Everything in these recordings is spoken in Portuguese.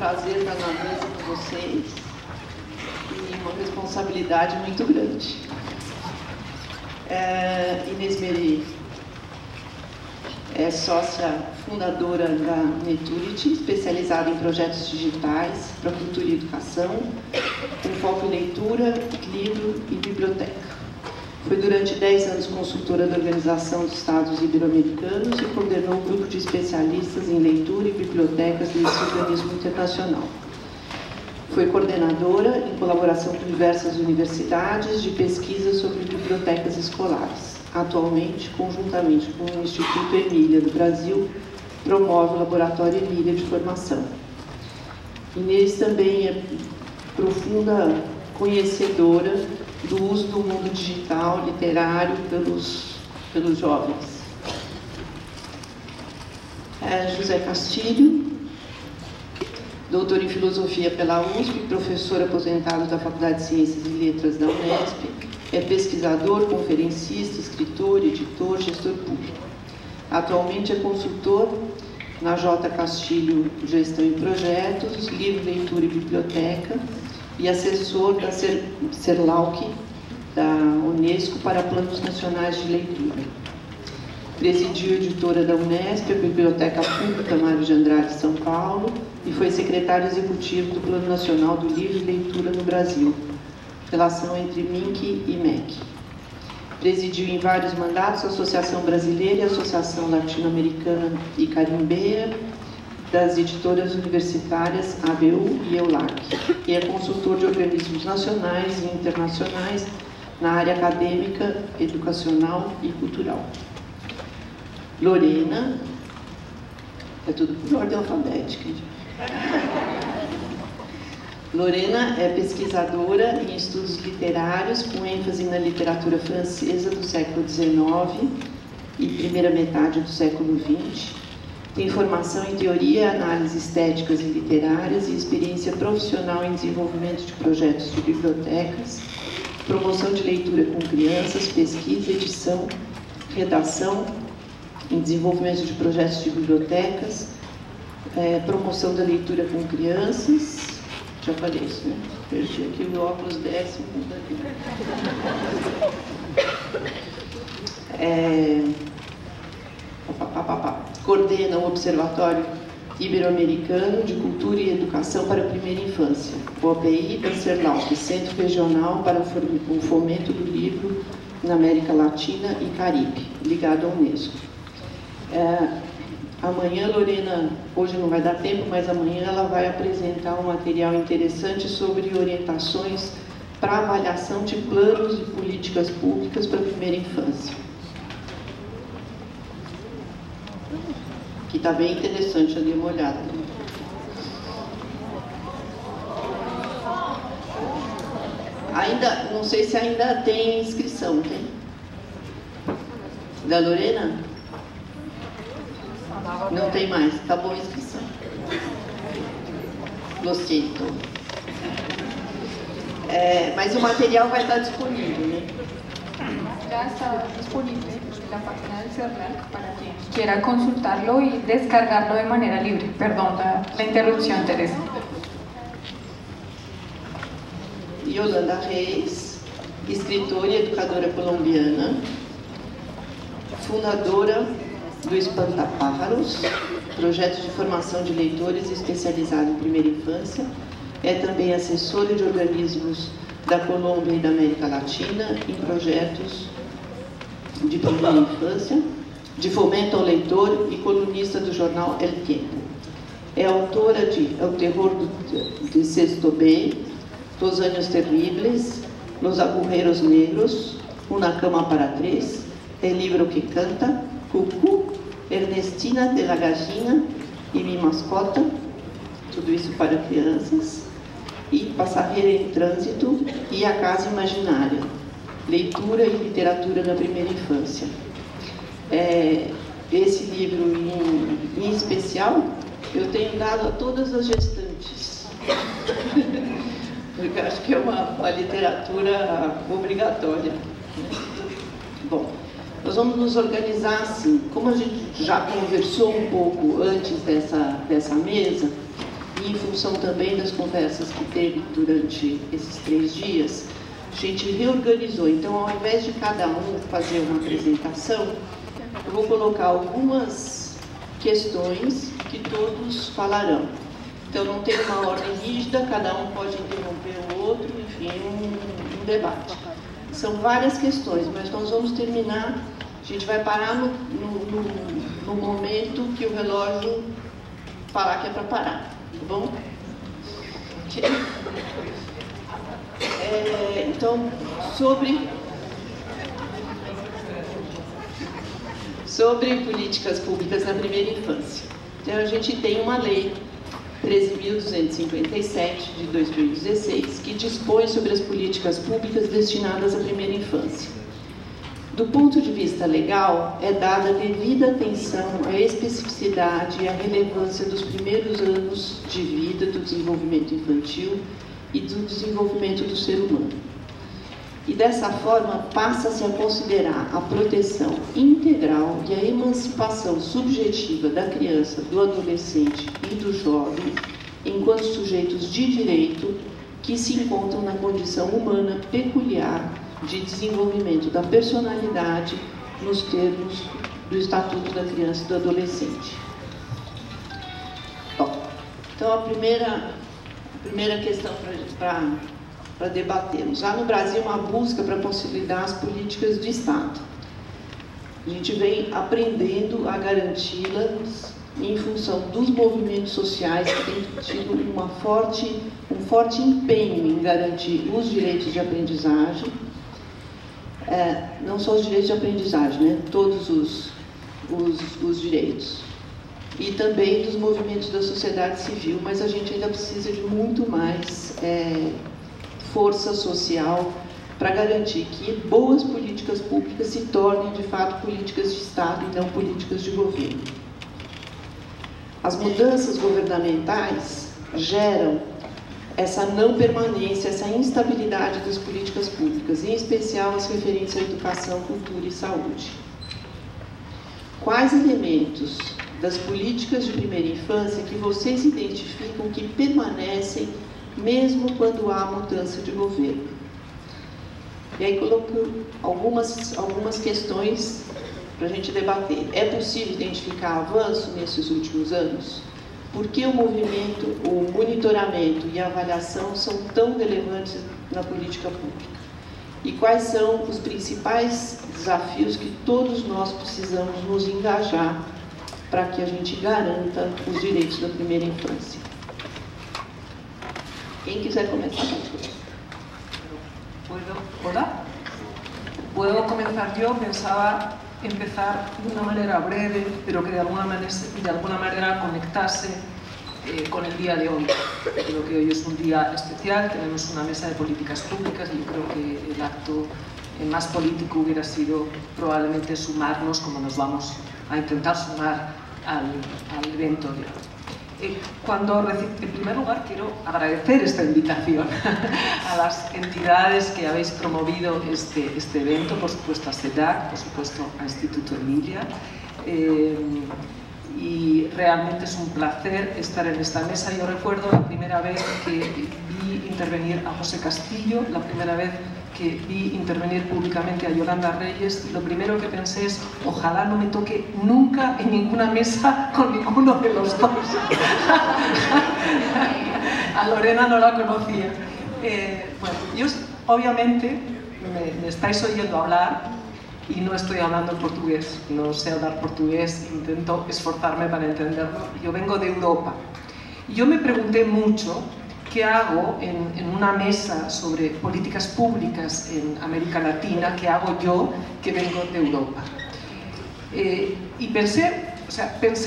prazer estar na mesa com vocês e uma responsabilidade muito grande. Inês Meri é sócia fundadora da Neturity, especializada em projetos digitais para cultura e educação, com foco em leitura, livro e biblioteca. Foi durante 10 anos consultora da Organização dos Estados Ibero-Americanos e coordenou um grupo de especialistas em leitura e bibliotecas desse organismo internacional. Foi coordenadora, em colaboração com diversas universidades, de pesquisa sobre bibliotecas escolares. Atualmente, conjuntamente com o Instituto Emília do Brasil, promove o Laboratório Emília de Formação. Inês também é profunda conhecedora do uso do mundo digital literário pelos jovens. José Castilho, doutor em Filosofia pela USP, professor aposentado da Faculdade de Ciências e Letras da Unesp, é pesquisador, conferencista, escritor, editor, gestor público. Atualmente é consultor na J. Castilho Gestão e Projetos, Livro, Leitura e Biblioteca, e assessor da CERLAUC, da Unesco, para Planos Nacionais de Leitura. Presidiu a editora da Unesp, a Biblioteca Pública Mário de Andrade, São Paulo, e foi secretário executivo do Plano Nacional do Livro e Leitura no Brasil, relação entre MINC e MEC. Presidiu em vários mandatos a Associação Brasileira e a Associação Latino-Americana e Carimbeia, das editoras universitárias ABU e EULAC, e é consultor de organismos nacionais e internacionais na área acadêmica, educacional e cultural. Lorena, é tudo por ordem alfabética. Lorena é pesquisadora em estudos literários, com ênfase na literatura francesa do século XIX e primeira metade do século XX. Tem formação em teoria e análise estéticas e literárias e experiência profissional em desenvolvimento de projetos de bibliotecas, promoção de leitura com crianças, pesquisa, edição, redação, em desenvolvimento de projetos de bibliotecas, promoção da leitura com crianças. Já falei isso, né? Perdi aqui o óculos décimo. Coordena o Observatório Ibero-Americano de Cultura e Educação para a Primeira Infância, o OPI da CERLAUC, Centro Regional para o Fomento do Livro na América Latina e Caribe, ligado à Unesco. Amanhã, Lorena, hoje não vai dar tempo, mas amanhã ela vai apresentar um material interessante sobre orientações para avaliação de planos e políticas públicas para a primeira infância. Que está bem interessante, eu dei uma olhada. Ainda, não sei se ainda tem inscrição, tem? Da Lorena? Não tem mais, acabou a inscrição. Gostei, então. Mas o material vai estar disponível, né? Ya está disponible en la página del CERLAC para quien quiera consultarlo y descargarlo de manera libre. Perdón la interrupción, Teresa. Yolanda Reis, escritora e educadora colombiana, fundadora do Espantapájaros, projeto de formação de leitores especializado em primeira infância, é também assessora de organismos da Colômbia e da América Latina em projetos de primeira infância, de fomento ao leitor e colunista do jornal El Tiempo. É autora de O Terror de Sexto B, Los Años Terribles, Los Agujeros Negros, Una Cama para Três, El Libro que Canta, Cucu, Ernestina de la Gallina e Mi Mascota, tudo isso para crianças, e Passageira em Trânsito e A Casa Imaginária, leitura e literatura na primeira infância. Esse livro em especial eu tenho dado a todas as gestantes, porque acho que é uma literatura obrigatória. Bom, nós vamos nos organizar assim, como a gente já conversou um pouco antes dessa mesa, em função também das conversas que teve durante esses 3 dias, a gente reorganizou. Então, ao invés de cada um fazer uma apresentação, eu vou colocar algumas questões que todos falarão. Então, não tem uma ordem rígida, cada um pode interromper o outro, enfim, um debate. São várias questões, mas nós vamos terminar, a gente vai parar no momento que o relógio falar que é para parar, tá bom? Okay. Então, sobre políticas públicas na primeira infância. Então, a gente tem uma lei 13.257 de 2016 que dispõe sobre as políticas públicas destinadas à primeira infância. Do ponto de vista legal, é dada devida atenção à especificidade e à relevância dos primeiros anos de vida do desenvolvimento infantil e do desenvolvimento do ser humano. E dessa forma, passa-se a considerar a proteção integral e a emancipação subjetiva da criança, do adolescente e do jovem, enquanto sujeitos de direito que se encontram na condição humana peculiar de desenvolvimento da personalidade nos termos do Estatuto da Criança e do Adolescente. Bom, então a primeira questão para debatermos. Há no Brasil uma busca para consolidar as políticas de Estado. A gente vem aprendendo a garanti-las em função dos movimentos sociais que têm tido um forte empenho em garantir os direitos de aprendizagem, não só os direitos de aprendizagem, né? Todos os direitos. E também dos movimentos da sociedade civil, mas a gente ainda precisa de muito mais força social para garantir que boas políticas públicas se tornem, de fato, políticas de Estado e não políticas de governo. As mudanças governamentais geram essa não permanência, essa instabilidade das políticas públicas, em especial as referentes à educação, cultura e saúde. Quais elementos das políticas de primeira infância que vocês identificam que permanecem mesmo quando há mudança de governo? E aí coloco algumas questões para a gente debater. É possível identificar avanço nesses últimos anos? Por que o movimento, o monitoramento e a avaliação são tão relevantes na política pública? E quais são os principais desafios que todos nós precisamos nos engajar para que a gente garanta os direitos da primeira infância? Quem quiser começar? ¿Puedo comenzar yo? Pensaba empezar de una manera breve, pero que de alguna manera conectase con el día de hoy. Creo que hoy es un día especial, tenemos una mesa de políticas públicas y yo creo que el acto más político hubiera sido probablemente sumarnos, como nos vamos a intentar sumar al evento de hoy. En primer lugar, quiero agradecer esta invitación a las entidades que habéis promovido este evento, por supuesto a SEDAC, por supuesto a Instituto Emilia, y realmente es un placer estar en esta mesa. Yo recuerdo la primera vez que vi intervenir a José Castillo, la primera vez que vi intervenir públicamente a Yolanda Reyes, y lo primero que pensé es, ojalá no me toque nunca en ninguna mesa con ninguno de los dos. A Lorena no la conocía. Bueno, yo obviamente me estáis oyendo hablar y no estoy hablando en portugués, no sé hablar portugués, intento esforzarme para entenderlo. Yo vengo de Europa y yo me pregunté mucho ¿qué hago en una mesa sobre políticas públicas en América Latina? ¿Qué hago yo que vengo de Europa? Y pensé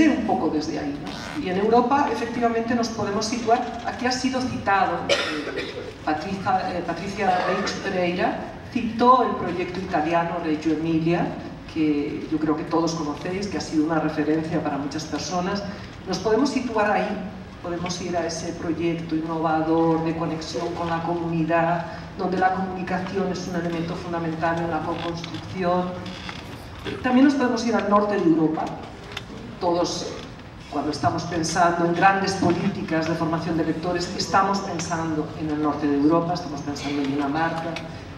un poco desde ahí, ¿no? Y en Europa efectivamente nos podemos situar, aquí ha sido citado, Patricia Reich Pereira citó el proyecto italiano Reggio Emilia, que yo creo que todos conocéis, que ha sido una referencia para muchas personas. Nos podemos situar ahí. Podemos ir a ese proyecto innovador de conexión con la comunidad, donde la comunicación es un elemento fundamental en la co-construcción. También nos podemos ir al norte de Europa. Todos cuando estamos pensando en grandes políticas de formación de lectores, estamos pensando en el norte de Europa, estamos pensando en Dinamarca,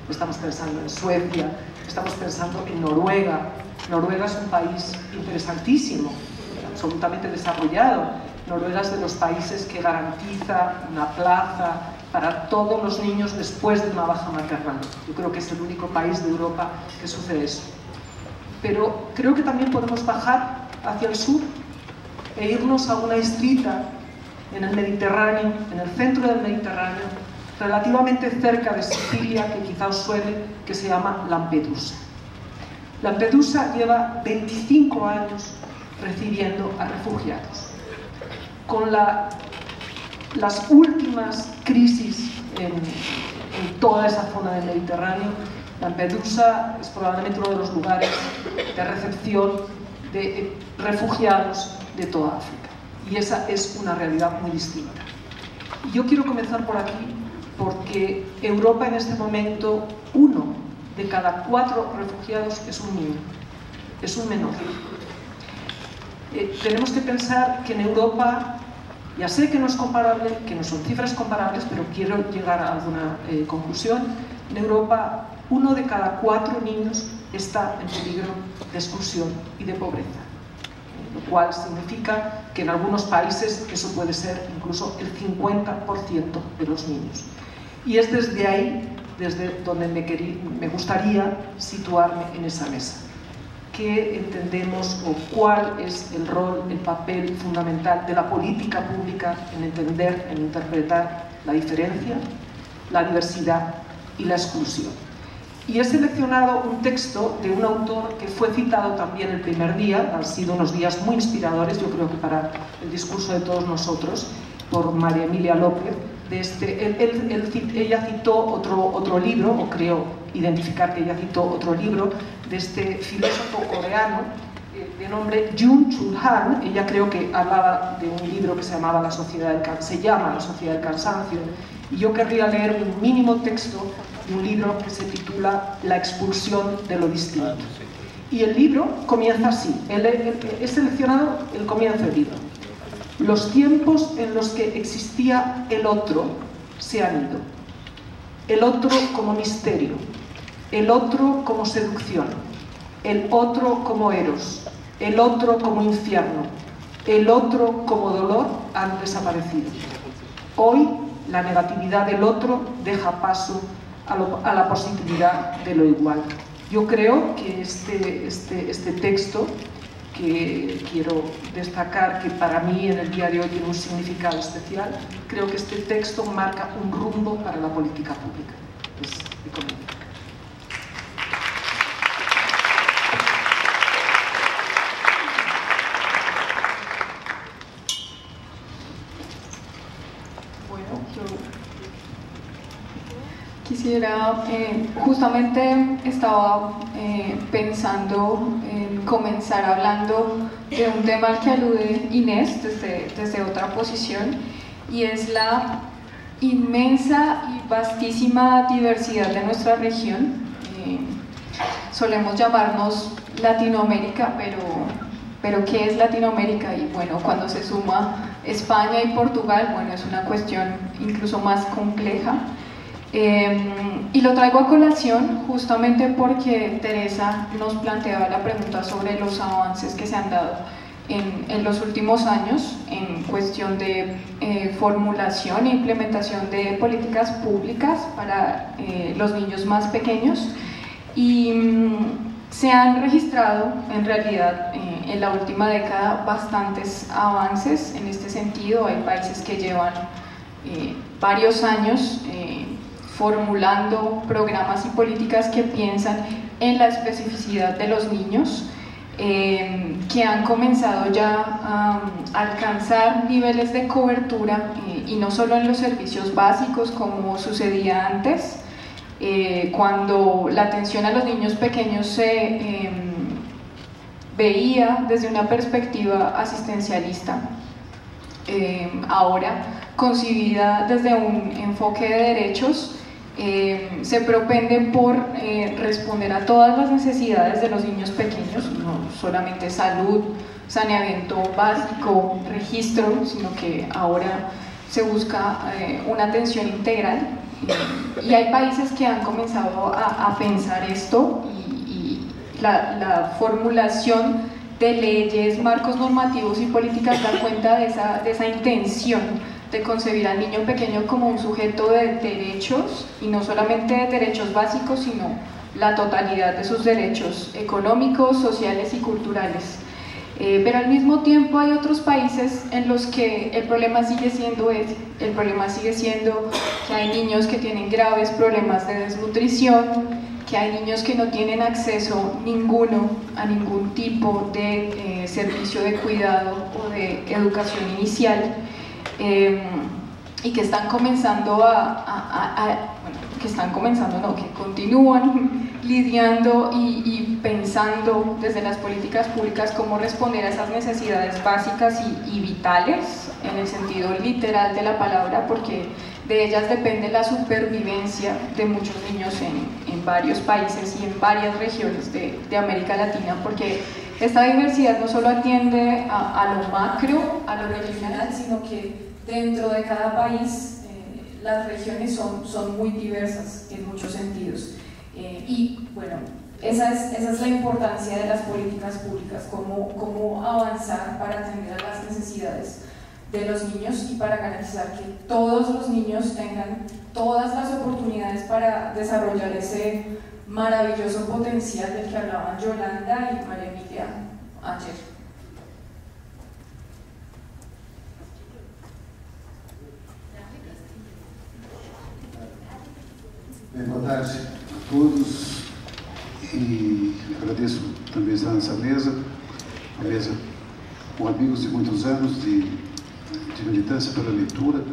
estamos pensando en Suecia, estamos pensando en Noruega. Noruega es un país interesantísimo, absolutamente desarrollado. Noruega es de los países que garantiza una plaza para todos los niños después de una baja maternal. Yo creo que es el único país de Europa que sucede eso. Pero creo que también podemos bajar hacia el sur e irnos a una islita en el Mediterráneo, en el centro del Mediterráneo, relativamente cerca de Sicilia, que quizá os suene, que se llama Lampedusa. Lampedusa lleva 25 años recibiendo a refugiados. Con las últimas crisis en toda esa zona del Mediterráneo, Lampedusa es probablemente uno de los lugares de recepción de refugiados de toda África. Y esa es una realidad muy distinta. Y yo quiero comenzar por aquí, porque Europa en este momento, 1 de cada 4 refugiados es un niño, es un menor. Tenemos que pensar que en Europa, ya sé que no es comparable, que no son cifras comparables, pero quiero llegar a alguna conclusión. En Europa, 1 de cada 4 niños está en peligro de exclusión y de pobreza, lo cual significa que en algunos países eso puede ser incluso el 50% de los niños. Y es desde ahí, desde donde me gustaría situarme en esa mesa. ¿Qué entendemos o cuál es el rol, el papel fundamental de la política pública en entender, en interpretar la diferencia, la diversidad y la exclusión? Y he seleccionado un texto de un autor que fue citado también el primer día, han sido unos días muy inspiradores, yo creo que para el discurso de todos nosotros, por María Emilia López. Ella citó otro libro, o creo identificar que ella citó otro libro, de este filósofo coreano de nombre Jung Chul Han. Ella creo que hablaba de un libro que se llama La Sociedad del Cansancio, y yo querría leer un mínimo texto de un libro que se titula La expulsión de lo distinto. Y el libro comienza así, he seleccionado el comienzo del libro. Los tiempos en los que existía el otro se han ido. El otro como misterio, el otro como seducción, el otro como eros, el otro como infierno, el otro como dolor han desaparecido. Hoy la negatividad del otro deja paso a la positividad de lo igual. Yo creo que este texto, que quiero destacar que para mí en el día de hoy tiene un significado especial, creo que este texto marca un rumbo para la política pública. Es mi comentario. Quisiera, justamente estaba pensando en comenzar hablando de un tema al que alude Inés desde otra posición, y es la inmensa y vastísima diversidad de nuestra región. Solemos llamarnos Latinoamérica, pero ¿qué es Latinoamérica? Y bueno, cuando se suma España y Portugal, bueno, es una cuestión incluso más compleja. Y lo traigo a colación justamente porque Teresa nos planteaba la pregunta sobre los avances que se han dado en los últimos años en cuestión de formulación e implementación de políticas públicas para los niños más pequeños, y se han registrado en realidad en la última década bastantes avances en este sentido. Hay países que llevan varios años formulando programas y políticas que piensan en la especificidad de los niños, que han comenzado ya a alcanzar niveles de cobertura, y no solo en los servicios básicos como sucedía antes, cuando la atención a los niños pequeños se veía desde una perspectiva asistencialista, ahora concibida desde un enfoque de derechos se propende por responder a todas las necesidades de los niños pequeños, no solamente salud, saneamiento básico, registro, sino que ahora se busca una atención integral. Y hay países que han comenzado a pensar esto y la formulación de leyes, marcos normativos y políticas da cuenta de esa intención de concebir al niño pequeño como un sujeto de derechos, y no solamente de derechos básicos, sino la totalidad de sus derechos económicos, sociales y culturales. Pero al mismo tiempo hay otros países en los que el problema sigue siendo ese. El problema sigue siendo que hay niños que tienen graves problemas de desnutrición, que hay niños que no tienen acceso ninguno a ningún tipo de servicio de cuidado o de educación inicial, y que están comenzando que continúan lidiando y pensando desde las políticas públicas cómo responder a esas necesidades básicas y vitales, en el sentido literal de la palabra, porque de ellas depende la supervivencia de muchos niños en varios países y en varias regiones de América Latina, porque esta diversidad no solo atiende a lo macro, a lo regional, sino que dentro de cada país las regiones son muy diversas en muchos sentidos. Y bueno, esa es la importancia de las políticas públicas, cómo avanzar para atender a las necesidades de los niños y para garantizar que todos los niños tengan todas las oportunidades para desarrollar ese maravilloso potencial del que hablaban Yolanda y María Emilia ayer. Bem, boa tarde a todos e agradeço também estar nessa mesa, uma mesa com amigos de muitos anos de militância pela leitura.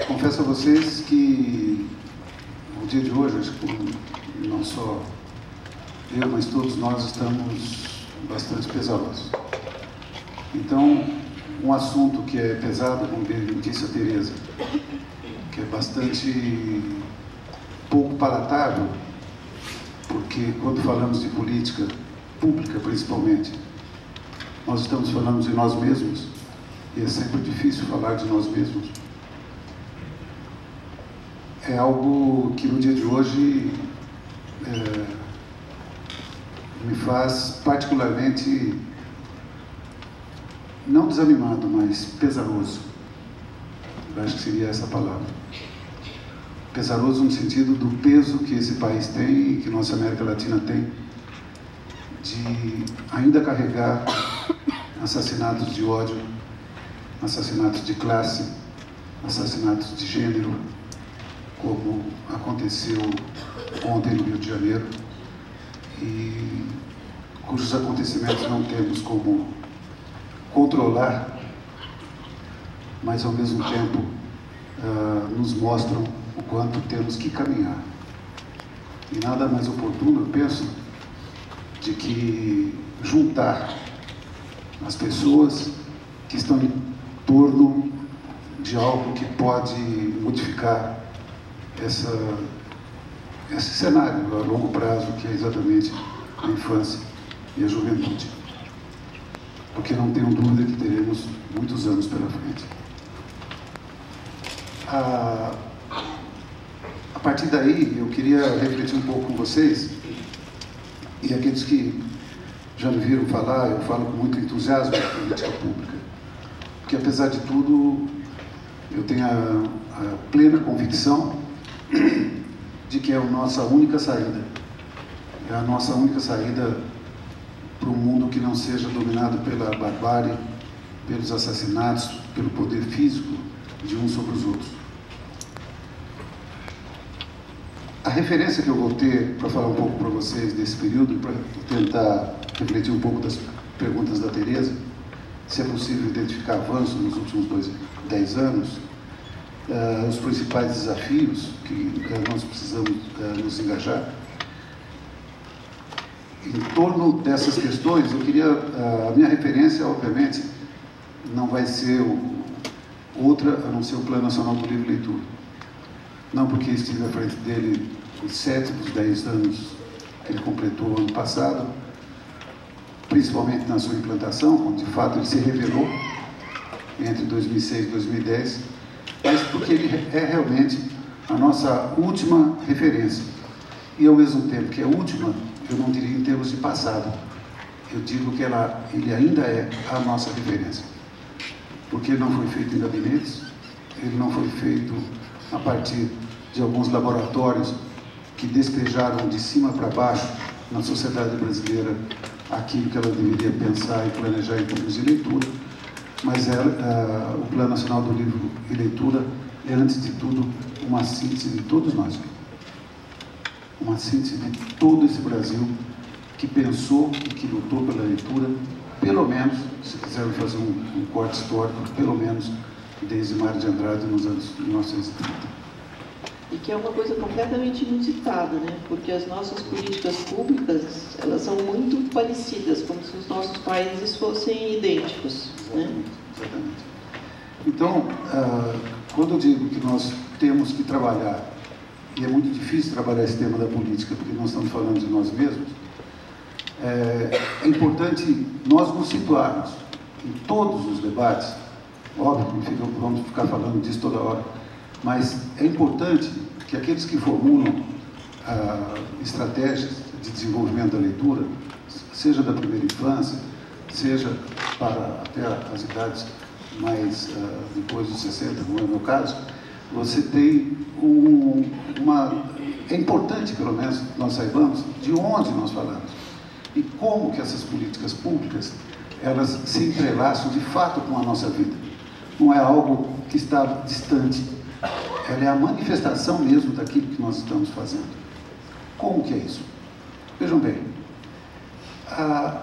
Confesso a vocês que o dia de hoje, acho que não só eu, mas todos nós estamos bastante pesarosos. Então, um assunto que é pesado, como bem disse a Tereza, que é bastante pouco palatável, porque quando falamos de política pública, principalmente, nós estamos falando de nós mesmos, e é sempre difícil falar de nós mesmos. É algo que no dia de hoje me faz particularmente, não desanimado, mas pesaroso. Eu acho que seria essa palavra. Pesaroso no sentido do peso que esse país tem, que nossa América Latina tem, de ainda carregar assassinatos de ódio, assassinatos de classe, assassinatos de gênero, como aconteceu ontem no Rio de Janeiro, e cujos acontecimentos não temos como controlar, mas ao mesmo tempo nos mostram o quanto temos que caminhar. E nada mais oportuno, eu penso, de que juntar as pessoas que estão em torno de algo que pode modificar esse cenário a longo prazo, que é exatamente a infância e a juventude. Porque não tenho dúvida que teremos muitos anos pela frente. A partir daí, eu queria refletir um pouco com vocês, e aqueles que já me viram falar, eu falo com muito entusiasmo de política pública, porque apesar de tudo, eu tenho a plena convicção de que é a nossa única saída. É a nossa única saída para um mundo que não seja dominado pela barbárie, pelos assassinatos, pelo poder físico de uns sobre os outros. A referência que eu vou ter para falar um pouco para vocês desse período, para tentar refletir um pouco das perguntas da Tereza, se é possível identificar avanços nos últimos 10 anos, os principais desafios que nós precisamos nos engajar. Em torno dessas questões, eu queria, a minha referência, obviamente, não vai ser outra a não ser o Plano Nacional do Livre e Leitura. não porque estive à frente dele os 7 dos 10 anos que ele completou ano passado, principalmente na sua implantação, onde de fato ele se revelou entre 2006 e 2010, mas porque ele é realmente a nossa última referência. E ao mesmo tempo que é última, eu não diria em termos de passado, eu digo que ele ainda é a nossa referência. Porque ele não foi feito em gabinetes, ele não foi feito a partir de alguns laboratórios que despejaram de cima para baixo na sociedade brasileira aquilo que ela deveria pensar e planejar em termos de leitura, mas o Plano Nacional do Livro e Leitura é, antes de tudo, uma síntese de todos nós. Uma síntese de todo esse Brasil que pensou e que lutou pela leitura, pelo menos, se quisermos fazer um corte histórico, pelo menos desde Mário de Andrade nos anos 1930. E que é uma coisa completamente inusitada, né? Porque as nossas políticas públicas, elas são muito parecidas, como se os nossos países fossem idênticos. Exatamente, né? exatamente. Então, quando eu digo que nós temos que trabalhar, e é muito difícil trabalhar esse tema da política, porque nós estamos falando de nós mesmos, é importante nós nos situarmos em todos os debates. Óbvio que vamos ficar falando disso toda hora, mas é importante que aqueles que formulam estratégias de desenvolvimento da leitura, seja da primeira infância, seja para até as idades mais depois dos 60, como é o meu caso, você tem é importante, pelo menos, nós saibamos de onde nós falamos e como que essas políticas públicas elas se entrelaçam de fato com a nossa vida. Não é algo que está distante, ela é a manifestação mesmo daquilo que nós estamos fazendo. Como que é isso? Vejam bem,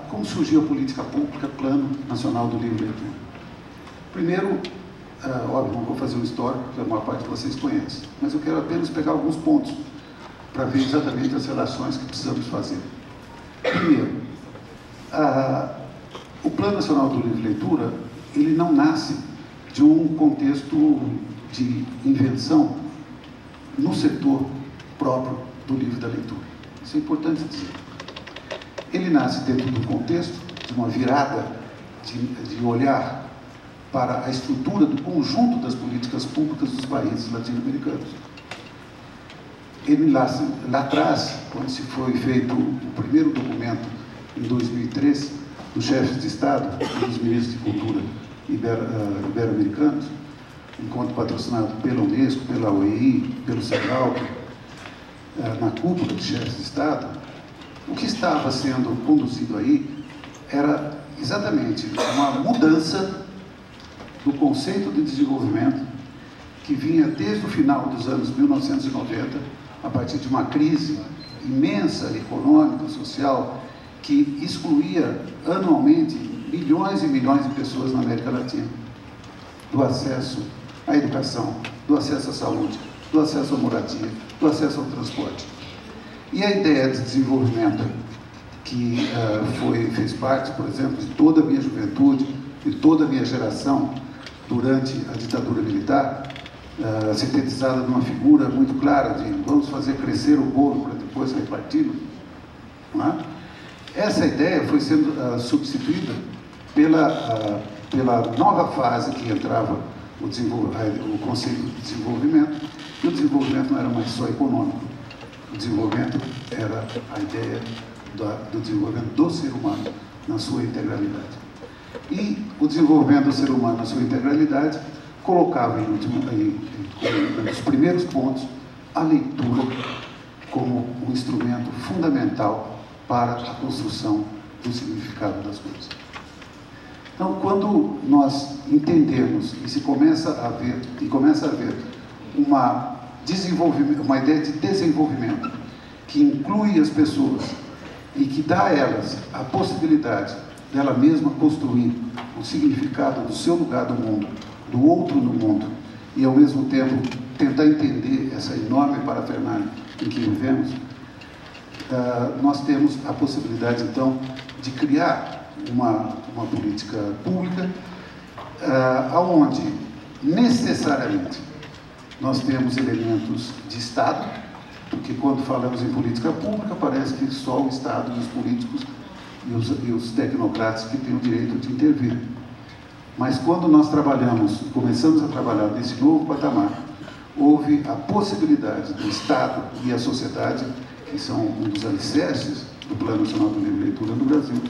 como surgiu a política pública, Plano Nacional do Livro e Leitura? Primeiro, óbvio, não vou fazer um histórico, que a maior parte de vocês conhece, mas eu quero apenas pegar alguns pontos para ver exatamente as relações que precisamos fazer. Primeiro, o Plano Nacional do Livro e Leitura, ele não nasce de um contexto de invenção no setor próprio do livro e da leitura. Isso é importante dizer. Ele nasce dentro do contexto de uma virada de olhar para a estrutura do conjunto das políticas públicas dos países latino-americanos. Ele nasce lá atrás, quando se foi feito o primeiro documento, em 2003, dos chefes de Estado e dos ministros de Cultura ibero-americanos, encontro patrocinado pela Unesco, pela OEI, pelo CEDAW, na cúpula de chefes de Estado. O que estava sendo conduzido aí era exatamente uma mudança do conceito de desenvolvimento que vinha desde o final dos anos 1990, a partir de uma crise imensa econômica, social, que excluía anualmente milhões e milhões de pessoas na América Latina, do acesso à educação, do acesso à saúde, do acesso à moradia, do acesso ao transporte. E a ideia de desenvolvimento que fez parte, por exemplo, de toda a minha juventude, de toda a minha geração durante a ditadura militar, sintetizada numa figura muito clara de vamos fazer crescer o bolo para depois reparti-lo. Não é? Essa ideia foi sendo substituída pela nova fase que entrava o conceito de desenvolvimento, e o desenvolvimento não era mais só econômico, o desenvolvimento era a ideia do desenvolvimento do ser humano na sua integralidade. E o desenvolvimento do ser humano na sua integralidade colocava um dos primeiros pontos a leitura como um instrumento fundamental para a construção do significado das coisas. Então, quando nós entendemos e começa a haver uma ideia de desenvolvimento que inclui as pessoas e que dá a elas a possibilidade dela mesma construir o significado do seu lugar no mundo, do outro no mundo, e ao mesmo tempo tentar entender essa enorme parafernália em que vivemos, nós temos a possibilidade, então, de criar uma política pública onde, necessariamente, nós temos elementos de Estado, porque quando falamos em política pública, parece que só o Estado e os políticos e os tecnocratas que têm o direito de intervir. Mas quando nós começamos a trabalhar nesse novo patamar, houve a possibilidade do Estado e a sociedade, que são um dos alicerces do Plano Nacional do Livre Leitura no Brasil,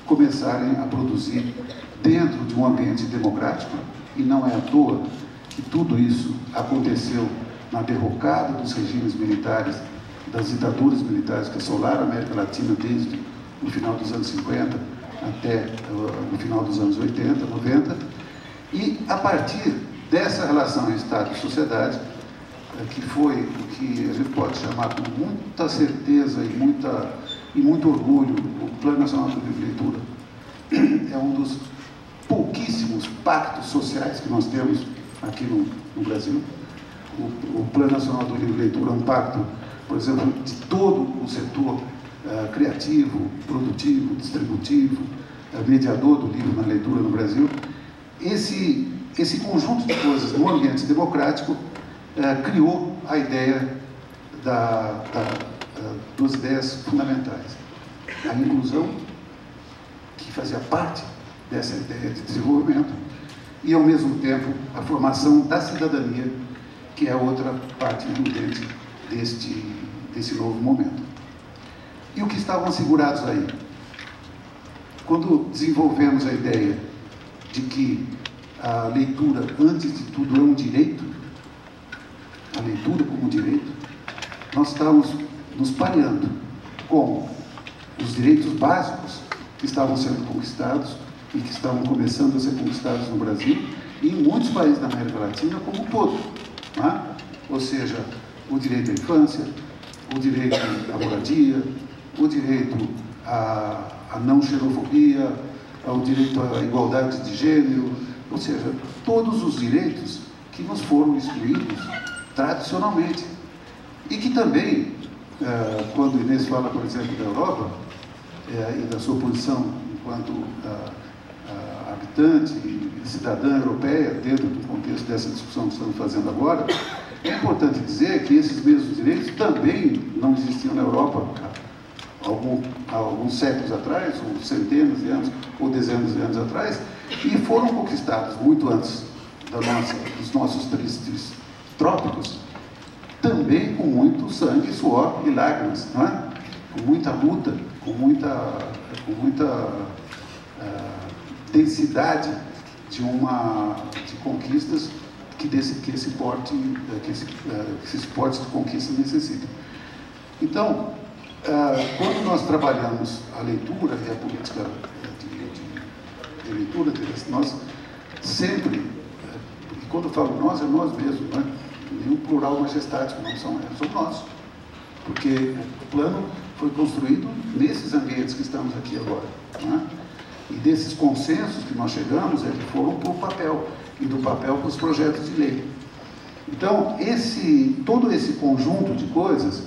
começarem a produzir dentro de um ambiente democrático, e não é à toa que tudo isso aconteceu na derrocada dos regimes militares, das ditaduras militares que assolaram a América Latina desde o final dos anos 50 até o final dos anos 80, 90, e a partir dessa relação Estado e sociedade, que foi o que a gente pode chamar com muita certeza e muito orgulho, o Plano Nacional do Livre Leitura é um dos pouquíssimos pactos sociais que nós temos aqui no Brasil. O Plano Nacional do Livre Leitura é um pacto, por exemplo, de todo o setor criativo, produtivo, distributivo, mediador do livro na leitura no Brasil. Esse conjunto de coisas no ambiente democrático criou a ideia das ideias fundamentais. A inclusão, que fazia parte dessa ideia de desenvolvimento, e, ao mesmo tempo, a formação da cidadania, que é outra parte importante desse novo momento. E o que estavam assegurados aí? Quando desenvolvemos a ideia de que a leitura, antes de tudo, é um direito, a leitura como direito, nós estávamos nos pareando com os direitos básicos que estavam sendo conquistados e que estavam começando a ser conquistados no Brasil e em muitos países da América Latina como um todo. Né? Ou seja, o direito à infância, o direito à moradia, o direito à não xenofobia, o direito à igualdade de gênero, ou seja, todos os direitos que nos foram excluídos tradicionalmente. E que também, quando Inês fala, por exemplo, da Europa e da sua posição enquanto habitante e cidadã europeia, dentro do contexto dessa discussão que estamos fazendo agora, é importante dizer que esses mesmos direitos também não existiam na Europa há alguns séculos atrás, ou centenas de anos, ou dezenas de anos atrás, e foram conquistados muito antes dos nossos tristes trópicos, também com muito sangue, suor e lágrimas, não é? Com muita luta, com muita densidade de conquistas que esses portes de conquista necessitam. Então, quando nós trabalhamos a leitura e a política de leitura, nós sempre, e quando eu falo nós, é nós mesmos, né? Nenhum plural majestático, não somos nós, porque o plano foi construído nesses ambientes que estamos aqui agora, né? E desses consensos que nós chegamos, eles foram para o papel, e do papel para os projetos de lei. Então, todo esse conjunto de coisas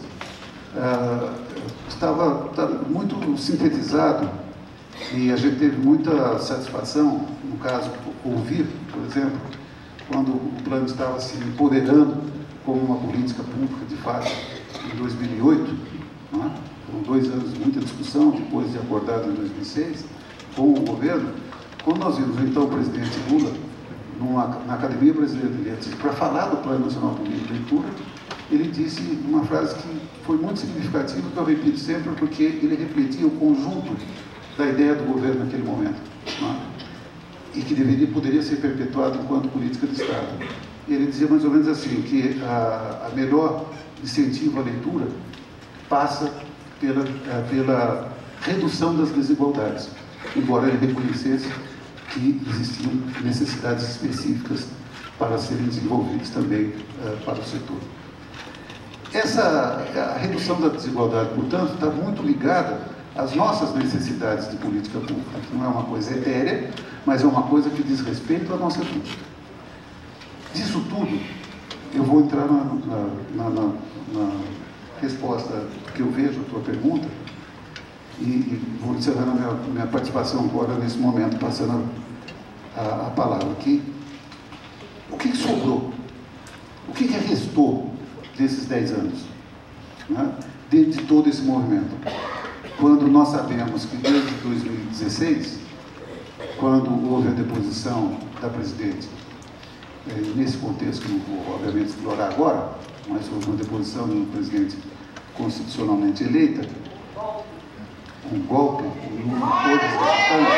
estava muito sintetizado, e a gente teve muita satisfação, no caso, ouvir, por exemplo, quando o plano estava se empoderando como uma política pública, de fato, em 2008, né? Foram 2 anos de muita discussão, depois de acordado em 2006, com o governo. Quando nós vimos, então, o presidente Lula, na Academia Brasileira de Letras, para falar do Plano Nacional do Livre Leitura, ele disse uma frase que foi muito significativa, que eu repito sempre, porque ele refletia o conjunto da ideia do governo naquele momento, né? E que poderia ser perpetuado enquanto política de Estado. Ele dizia mais ou menos assim, que a melhor incentivo à leitura passa pela redução das desigualdades, embora ele reconhecesse que existiam necessidades específicas para serem desenvolvidas também para o setor. A redução da desigualdade, portanto, está muito ligada às nossas necessidades de política pública. Não é uma coisa etérea, mas é uma coisa que diz respeito à nossa vida. Disso tudo, eu vou entrar na resposta que eu vejo a tua pergunta e vou encerrar a minha participação agora nesse momento, passando a palavra aqui. O que sobrou? O que é restou desses 10 anos, né? De todo esse movimento? Quando nós sabemos que desde 2016, quando houve a deposição da presidente, nesse contexto que não vou, obviamente, explorar agora, mas houve uma deposição de um presidente constitucionalmente eleita, um golpe, todas as questões.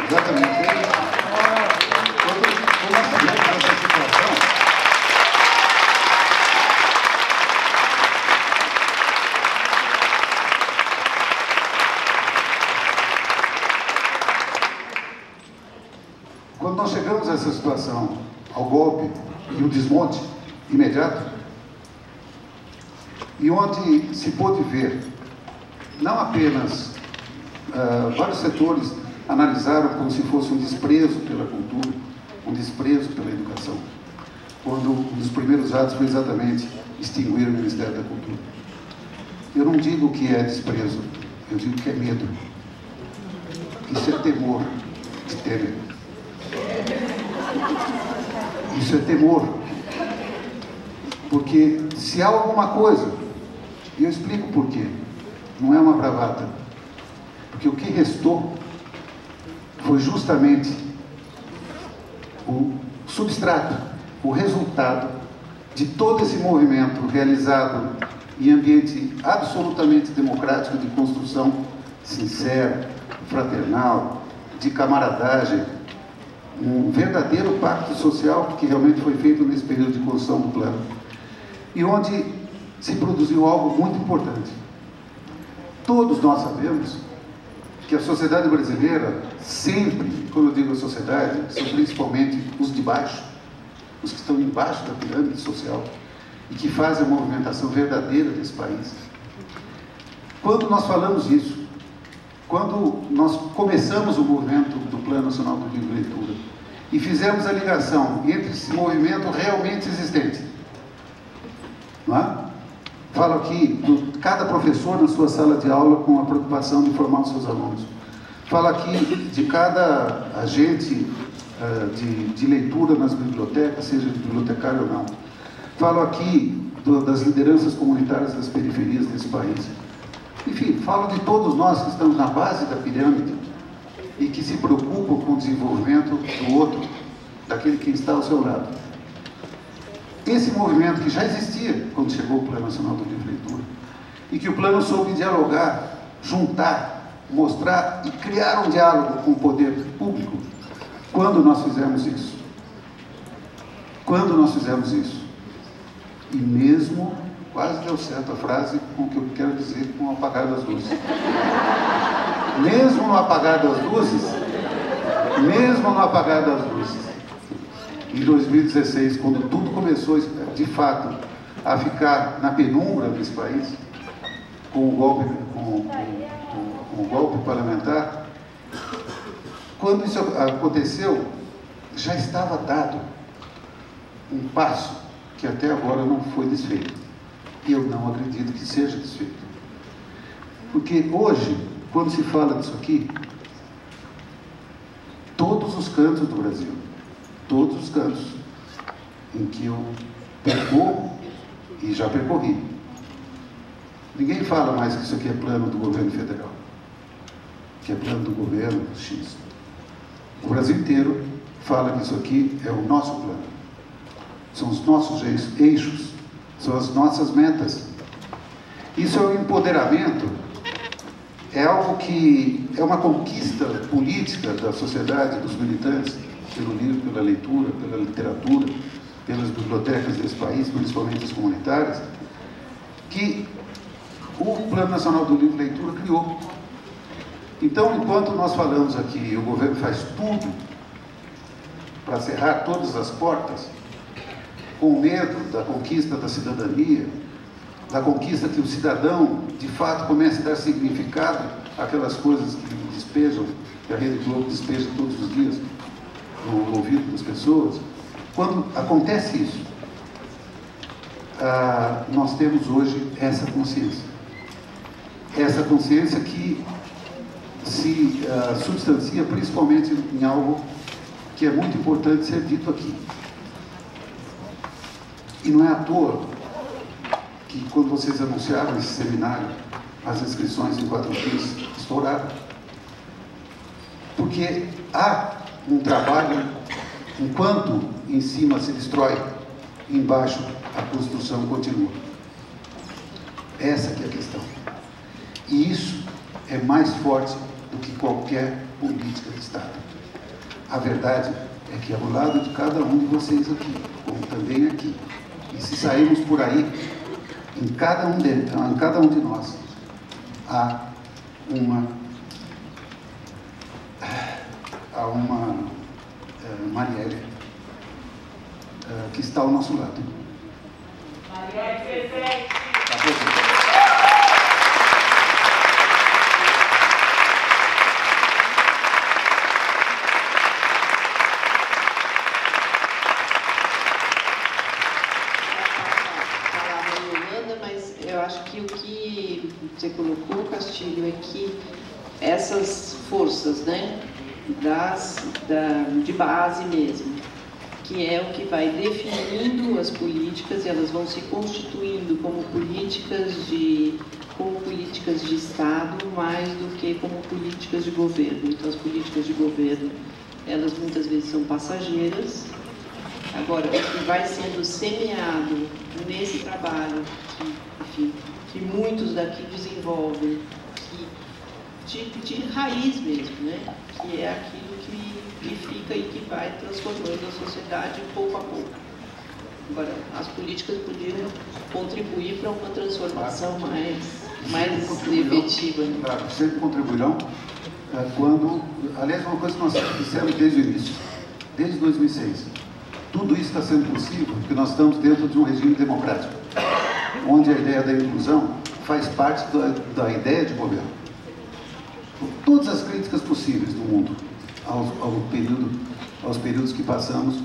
Exatamente isso. Quando nós sabemos dessa situação, quando nós chegamos a essa situação, ao golpe e o desmonte imediato, e onde se pôde ver, não apenas vários setores analisaram como se fosse um desprezo pela cultura, um desprezo pela educação, quando um dos primeiros atos foi exatamente extinguir o Ministério da Cultura. Eu não digo que é desprezo, eu digo que é medo. Isso é temor de Temer. Isso é temor. Porque se há alguma coisa, e eu explico por quê, não é uma bravata, porque o que restou foi justamente o substrato, o resultado de todo esse movimento realizado em ambiente absolutamente democrático, de construção sincera, fraternal, de camaradagem, um verdadeiro pacto social que realmente foi feito nesse período de construção do plano, e onde se produziu algo muito importante. Todos nós sabemos que a sociedade brasileira sempre, quando eu digo a sociedade, são principalmente os de baixo, os que estão embaixo da pirâmide social e que fazem a movimentação verdadeira desse país. Quando nós falamos isso, quando nós começamos o movimento do Plano Nacional do Livro e Leitura e fizemos a ligação entre esse movimento realmente existente, não é? Falo aqui de cada professor na sua sala de aula com a preocupação de formar os seus alunos. Falo aqui de cada agente de leitura nas bibliotecas, seja bibliotecário ou não. Falo aqui das lideranças comunitárias das periferias desse país. Enfim, falo de todos nós que estamos na base da pirâmide e que se preocupam com o desenvolvimento do outro, daquele que está ao seu lado. Esse movimento que já existia quando chegou o Plano Nacional do Livro e Leitura, e que o plano soube dialogar, juntar, mostrar e criar um diálogo com o poder público. Quando nós fizemos isso? Quando nós fizemos isso? E mesmo, quase deu certo a frase com o que eu quero dizer com o apagar das luzes. Mesmo no apagar das luzes, mesmo no apagar das luzes, em 2016, quando tudo começou, de fato, a ficar na penumbra desse país, com o golpe parlamentar, quando isso aconteceu, já estava dado um passo que até agora não foi desfeito. E eu não acredito que seja desfeito. Porque hoje, quando se fala disso aqui, todos os cantos do Brasil, todos os cantos em que eu percorro e já percorri, ninguém fala mais que isso aqui é plano do governo federal, que é plano do governo X. O Brasil inteiro fala que isso aqui é o nosso plano, são os nossos eixos, são as nossas metas. Isso é um empoderamento, é algo que é uma conquista política da sociedade, dos militantes, pelo livro, pela leitura, pela literatura, pelas bibliotecas desse país, principalmente as comunitárias, que o Plano Nacional do Livro e Leitura criou. Então, enquanto nós falamos aqui, o governo faz tudo para cerrar todas as portas, com medo da conquista da cidadania, da conquista que o cidadão, de fato, comece a dar significado àquelas coisas que despejam, que a Rede Globo despeja todos os dias no ouvido das pessoas. Quando acontece isso, nós temos hoje essa consciência. Essa consciência que se substancia principalmente em algo que é muito importante ser dito aqui. E não é à toa que quando vocês anunciaram esse seminário, as inscrições em 4 dias estouraram. Porque há um trabalho, enquanto em cima se destrói, embaixo a construção continua. Essa que é a questão. E isso é mais forte do que qualquer política de Estado. A verdade é que ao lado de cada um de vocês aqui, como também aqui, e se sairmos por aí, em cada um de nós, há uma Marielle que está ao nosso lado. Marielle, eu acho que o que você colocou, Castilho, é que essas forças, né, de base mesmo, que é o que vai definindo as políticas, e elas vão se constituindo como políticas de Estado mais do que como políticas de governo. Então, as políticas de governo, elas muitas vezes são passageiras. Agora, o que vai sendo semeado nesse trabalho, que muitos daqui desenvolvem, de raiz mesmo, né? Que é aquilo que fica e que vai transformando a sociedade pouco a pouco. Agora, as políticas podiam contribuir para uma transformação mais efetiva. Né? Claro, sempre contribuirão quando... Aliás, uma coisa que nós fizemos desde o início, desde 2006. Tudo isso está sendo possível porque nós estamos dentro de um regime democrático, onde a ideia da inclusão faz parte da ideia de governo. Todas as críticas possíveis do mundo aos períodos que passamos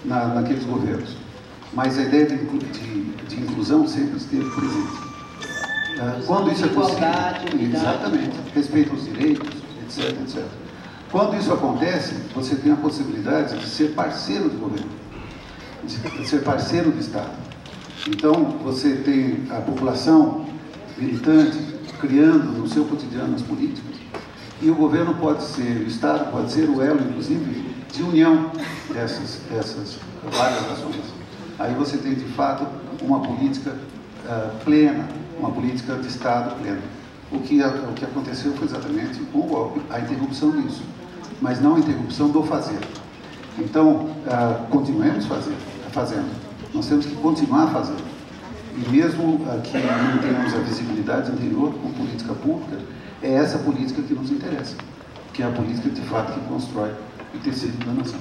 naqueles governos. Mas a ideia de inclusão sempre esteve presente. Quando isso é possível, exatamente, respeito aos direitos, etc, etc. Quando isso acontece, você tem a possibilidade de ser parceiro do governo, de ser parceiro do Estado. Então, você tem a população militante criando no seu cotidiano as políticas, e o governo pode ser, o Estado pode ser o elo, inclusive, de união dessas várias ações. Aí você tem, de fato, uma política plena, uma política de Estado plena. O que aconteceu foi exatamente com o golpe, a interrupção disso, mas não a interrupção do fazer. Então, continuemos fazendo. Nós temos que continuar fazendo. E mesmo que não tenhamos a visibilidade anterior com política pública, é essa política que nos interessa, que é a política, de fato, que constrói o tecido da nação.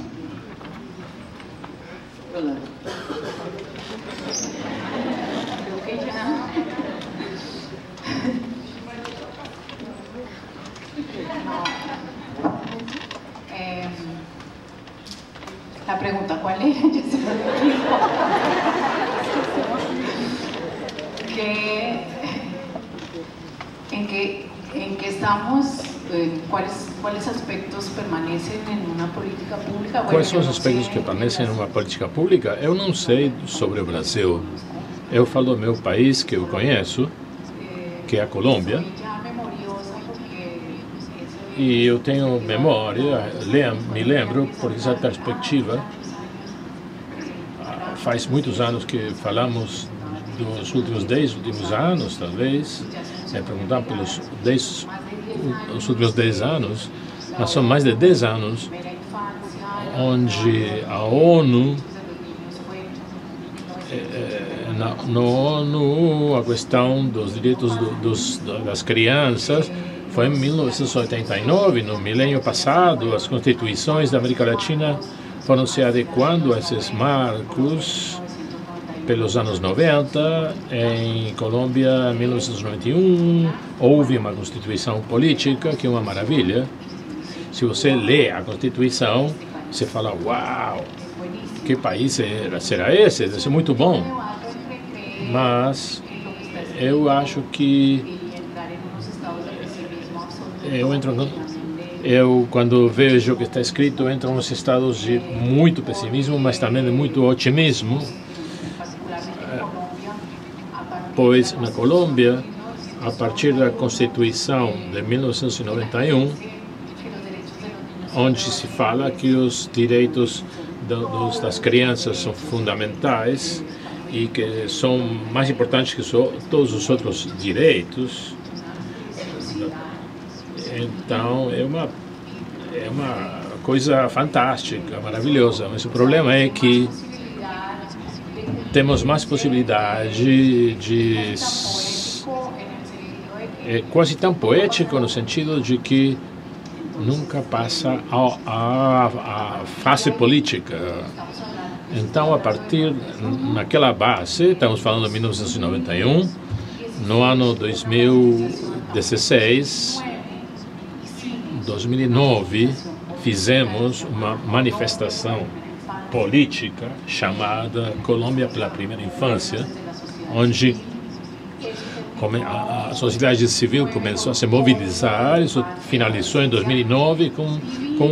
La pregunta, ¿cuál era? ¿En qué estamos? ¿Cuáles aspectos permanecem em uma política pública? Quais são os aspectos que permanecem em uma política pública? Eu não sei sobre o Brasil. Eu falo do meu país, que eu conheço, que é a Colômbia. E eu tenho memória, me lembro, por essa perspectiva. Faz muitos anos que falamos dos últimos 10 anos, talvez, perguntar pelos os últimos 10 anos, mas são mais de 10 anos onde a ONU, na ONU, a questão dos direitos das crianças foi em 1989, no milênio passado. As constituições da América Latina foram se adequando a esses marcos pelos anos 90. Em Colômbia, em 1991, houve uma constituição política que é uma maravilha. Se você lê a Constituição, você fala, uau, que país será esse? Deve ser muito bom. Mas eu acho que quando vejo o que está escrito, entro nos estados de muito pessimismo, mas também de muito otimismo. pois na Colômbia, a partir da Constituição de 1991, onde se fala que os direitos das crianças são fundamentais e que são mais importantes que todos os outros direitos. Então, é uma coisa fantástica, maravilhosa, mas o problema é que temos mais possibilidade de... É quase tão poético no sentido de que nunca passa a fase política. Então, a partir naquela base, estamos falando de 1991, no ano 2016, 2009, fizemos uma manifestação política chamada Colômbia pela Primeira Infância, onde a sociedade civil começou a se mobilizar. Isso finalizou em 2009 com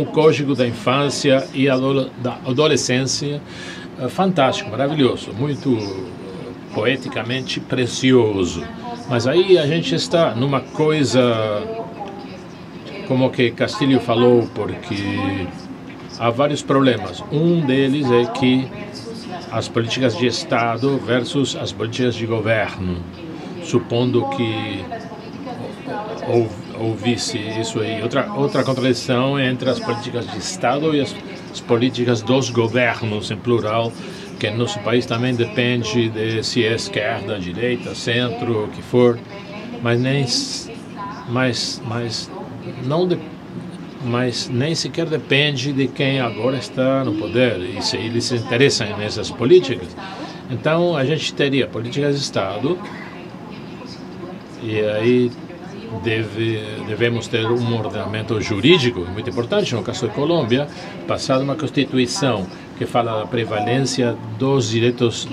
o Código da Infância e da Adolescência, fantástico, maravilhoso, muito poeticamente precioso. Mas aí a gente está numa coisa, como que Castilho falou, porque há vários problemas. Um deles é que as políticas de Estado versus as políticas de governo, supondo que houvesse isso aí. Outra contradição entre as políticas de Estado e as políticas dos governos, em plural, que no nosso país também depende de se é esquerda, direita, centro, o que for, mas nem sequer depende de quem agora está no poder e se eles se interessam nessas políticas. Então, a gente teria políticas de Estado e aí devemos ter um ordenamento jurídico muito importante. No caso da Colômbia, passada uma Constituição que fala da prevalência dos direitos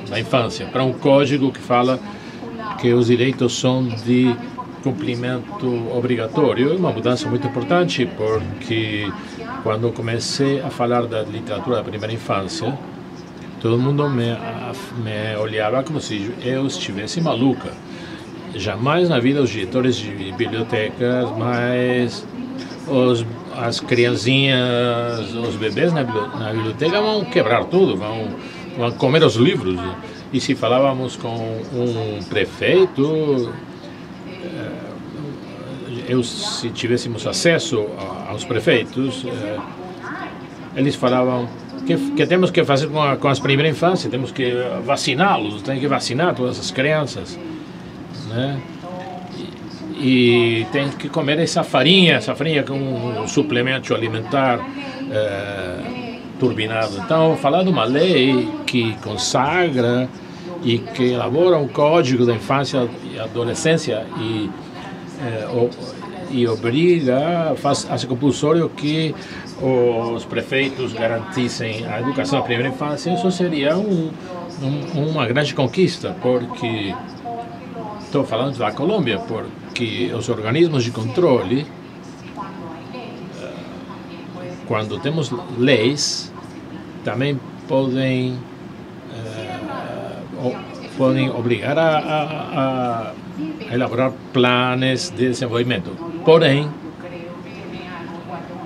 da infância, para um código que fala que os direitos são de cumprimento obrigatório. É uma mudança muito importante, porque quando comecei a falar da literatura da primeira infância, todo mundo me olhava como se eu estivesse maluca. Jamais na vida os diretores de bibliotecas, mas as criancinhas, os bebês na biblioteca vão quebrar tudo, vão comer os livros. E se falávamos com um prefeito, se tivéssemos acesso aos prefeitos, eles falavam que temos que fazer com as primeiras infâncias, temos que vaciná-los, tem que vacinar todas as crianças, né? E tem que comer essa farinha com um suplemento alimentar turbinado. Então, falar de uma lei que consagra e que elabora um código da infância e adolescência e obriga, faz compulsório que os prefeitos garantissem a educação da primeira infância, isso seria uma grande conquista, porque estou falando da Colômbia, porque os organismos de controle, quando temos leis, também podem obrigar a elaborar planos de desenvolvimento. Porém,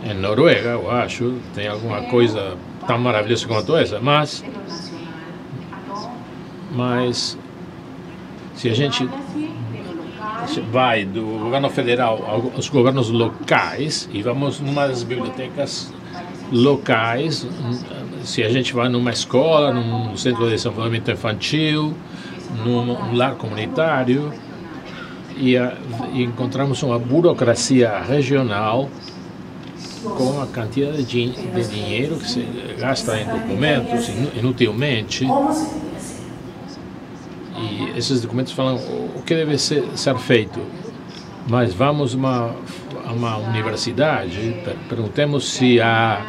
em Noruega, eu acho, tem alguma coisa tão maravilhosa quanto essa, mas se a gente vai do governo federal aos governos locais e vamos numas bibliotecas locais, se a gente vai numa escola, num centro de desenvolvimento infantil, num lar comunitário, e encontramos uma burocracia regional com a quantidade de dinheiro que se gasta em documentos inutilmente. E esses documentos falam o que deve ser feito. Mas vamos a uma universidade, perguntemos se há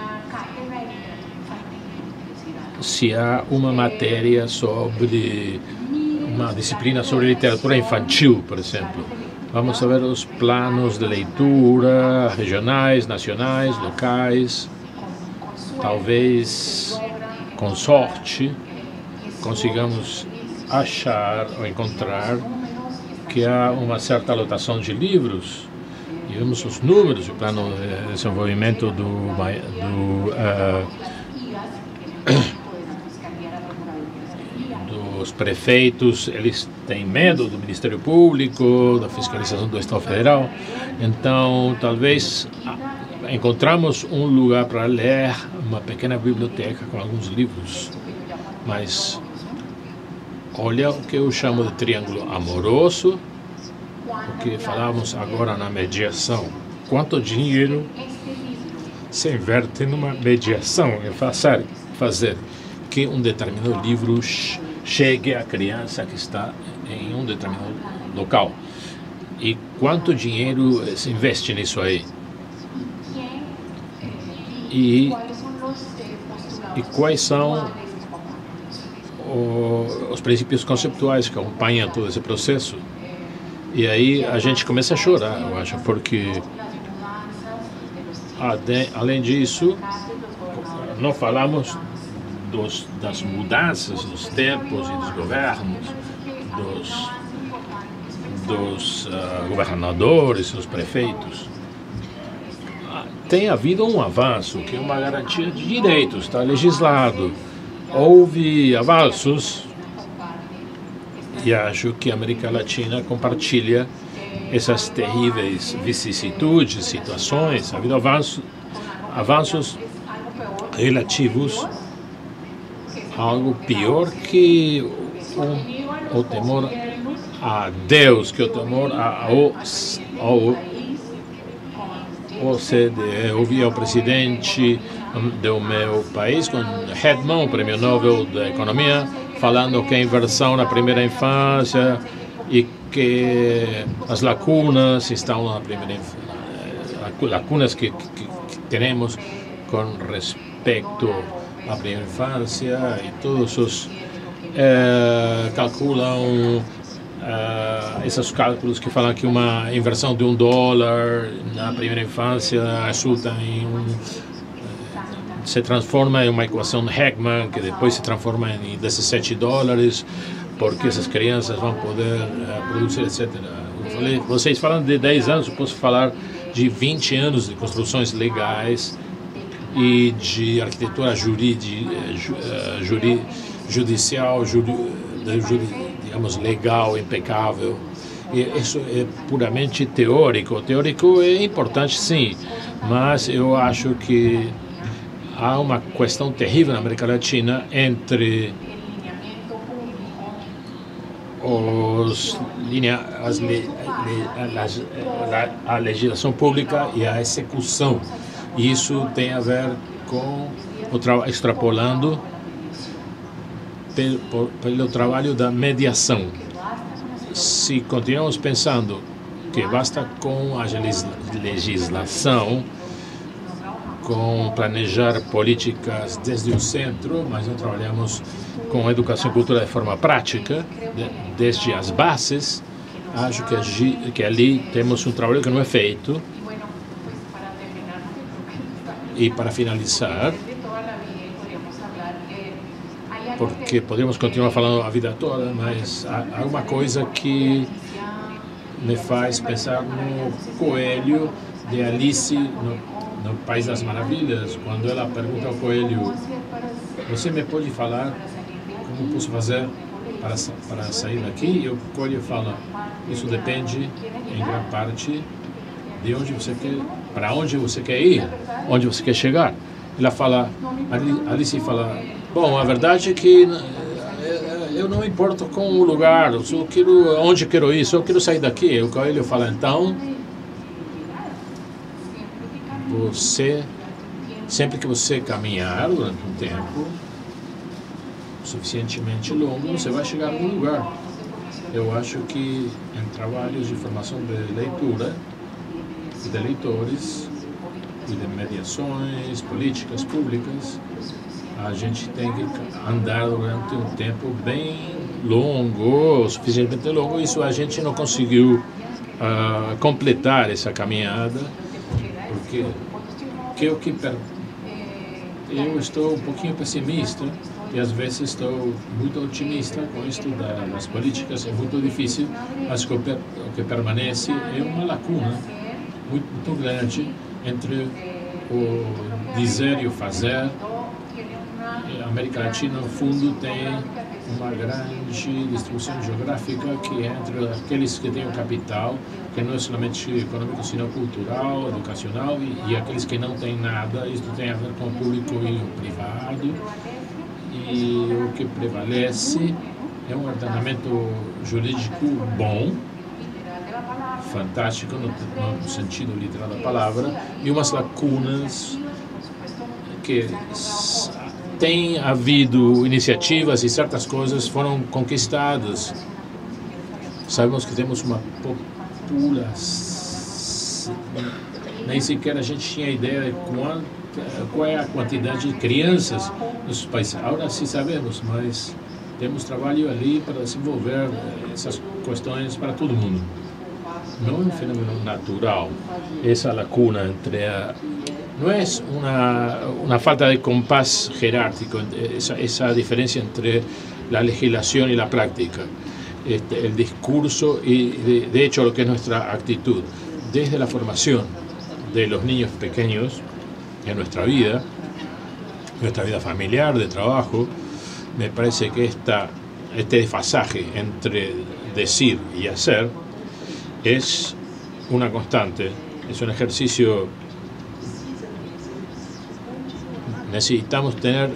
uma matéria sobre uma disciplina sobre literatura infantil, por exemplo. Vamos saber os planos de leitura regionais, nacionais, locais. Talvez, com sorte, consigamos achar ou encontrar que há uma certa lotação de livros, e vemos os números do plano de desenvolvimento dos prefeitos. Eles têm medo do Ministério Público, da fiscalização do Estado Federal. Então, talvez encontramos um lugar para ler, uma pequena biblioteca com alguns livros, mas olha o que eu chamo de triângulo amoroso, porque falamos agora na mediação. Quanto dinheiro se inverte numa mediação, em fazer que um determinado livro chegue à criança que está em um determinado local? E quanto dinheiro se investe nisso aí? E quais são os princípios conceptuais que acompanham todo esse processo? E aí a gente começa a chorar, eu acho, porque além disso, não falamos das mudanças dos tempos e dos governos, dos governadores, dos prefeitos. Tem havido um avanço, que é uma garantia de direitos, está legislado. Houve avanços, e acho que a América Latina compartilha essas terríveis vicissitudes, situações. Ha havido avanços relativos a algo pior que o temor a Deus, que o temor ao OCDE. Eu vi o presidente do meu país, com Hedman, o prêmio Nobel da Economia, falando que a inversão na primeira infância e que as lacunas estão na primeira infância, lacunas que temos com respeito à primeira infância, e todos os calculam esses cálculos que falam que uma inversão de $1 na primeira infância resulta em se transforma em uma equação Heckman, que depois se transforma em $17, porque essas crianças vão poder produzir, etc. Eu falei, vocês falam de 10 anos, eu posso falar de 20 anos de construções legais e de arquitetura judicial, digamos, legal, impecável. E isso é puramente teórico. O teórico é importante, sim, mas eu acho que há uma questão terrível na América Latina entre a legislação pública e a execução. Isso tem a ver com extrapolando pelo trabalho da mediação. Se continuamos pensando que basta com a legislação, com planejar políticas desde o centro, mas não trabalhamos com a educação e cultura de forma prática, desde as bases, acho que ali temos um trabalho que não é feito. E para finalizar, porque podemos continuar falando a vida toda, mas há uma coisa que me faz pensar no coelho de Alice no País das Maravilhas, quando ela pergunta ao coelho: você me pode falar como posso fazer para sair daqui? E o coelho fala: isso depende, em grande parte, de onde você quer, para onde você quer ir, onde você quer chegar. Ela fala, Alice fala: bom, a verdade é que eu não me importo com o lugar, eu só quero onde quero ir, só quero sair daqui. E o coelho fala: então, sempre que você caminhar durante um tempo suficientemente longo, você vai chegar a algum lugar. Eu acho que em trabalhos de formação de leitura, de leitores e de mediações políticas públicas, a gente tem que andar durante um tempo bem longo, suficientemente longo. Isso a gente não conseguiu completar essa caminhada, porque eu estou um pouquinho pessimista e às vezes estou muito otimista com isto das políticas. É muito difícil, mas o que permanece é uma lacuna muito grande entre o dizer e o fazer. A América Latina, no fundo, tem uma grande distribuição geográfica que é entre aqueles que têm o capital, que não é somente econômico, sino cultural, educacional, e aqueles que não têm nada. Isto tem a ver com o público e o privado. E o que prevalece é um ordenamento jurídico bom, fantástico no sentido literal da palavra, e umas lacunas que tem havido iniciativas e certas coisas foram conquistadas. Sabemos que temos uma população, nem sequer a gente tinha ideia de qual é a quantidade de crianças nos países. Agora sim sabemos, mas temos trabalho ali para desenvolver essas questões para todo mundo. Não é um fenômeno natural, essa lacuna entre não é uma falta de compás jerárquico, esa diferencia entre la legislación y la práctica, el discurso y de hecho lo que es nuestra actitud, desde la formación de los niños pequeños en nuestra vida familiar, de trabajo. Me parece que este desfasaje entre decir y hacer es una constante, es un ejercicio. Necesitamos tener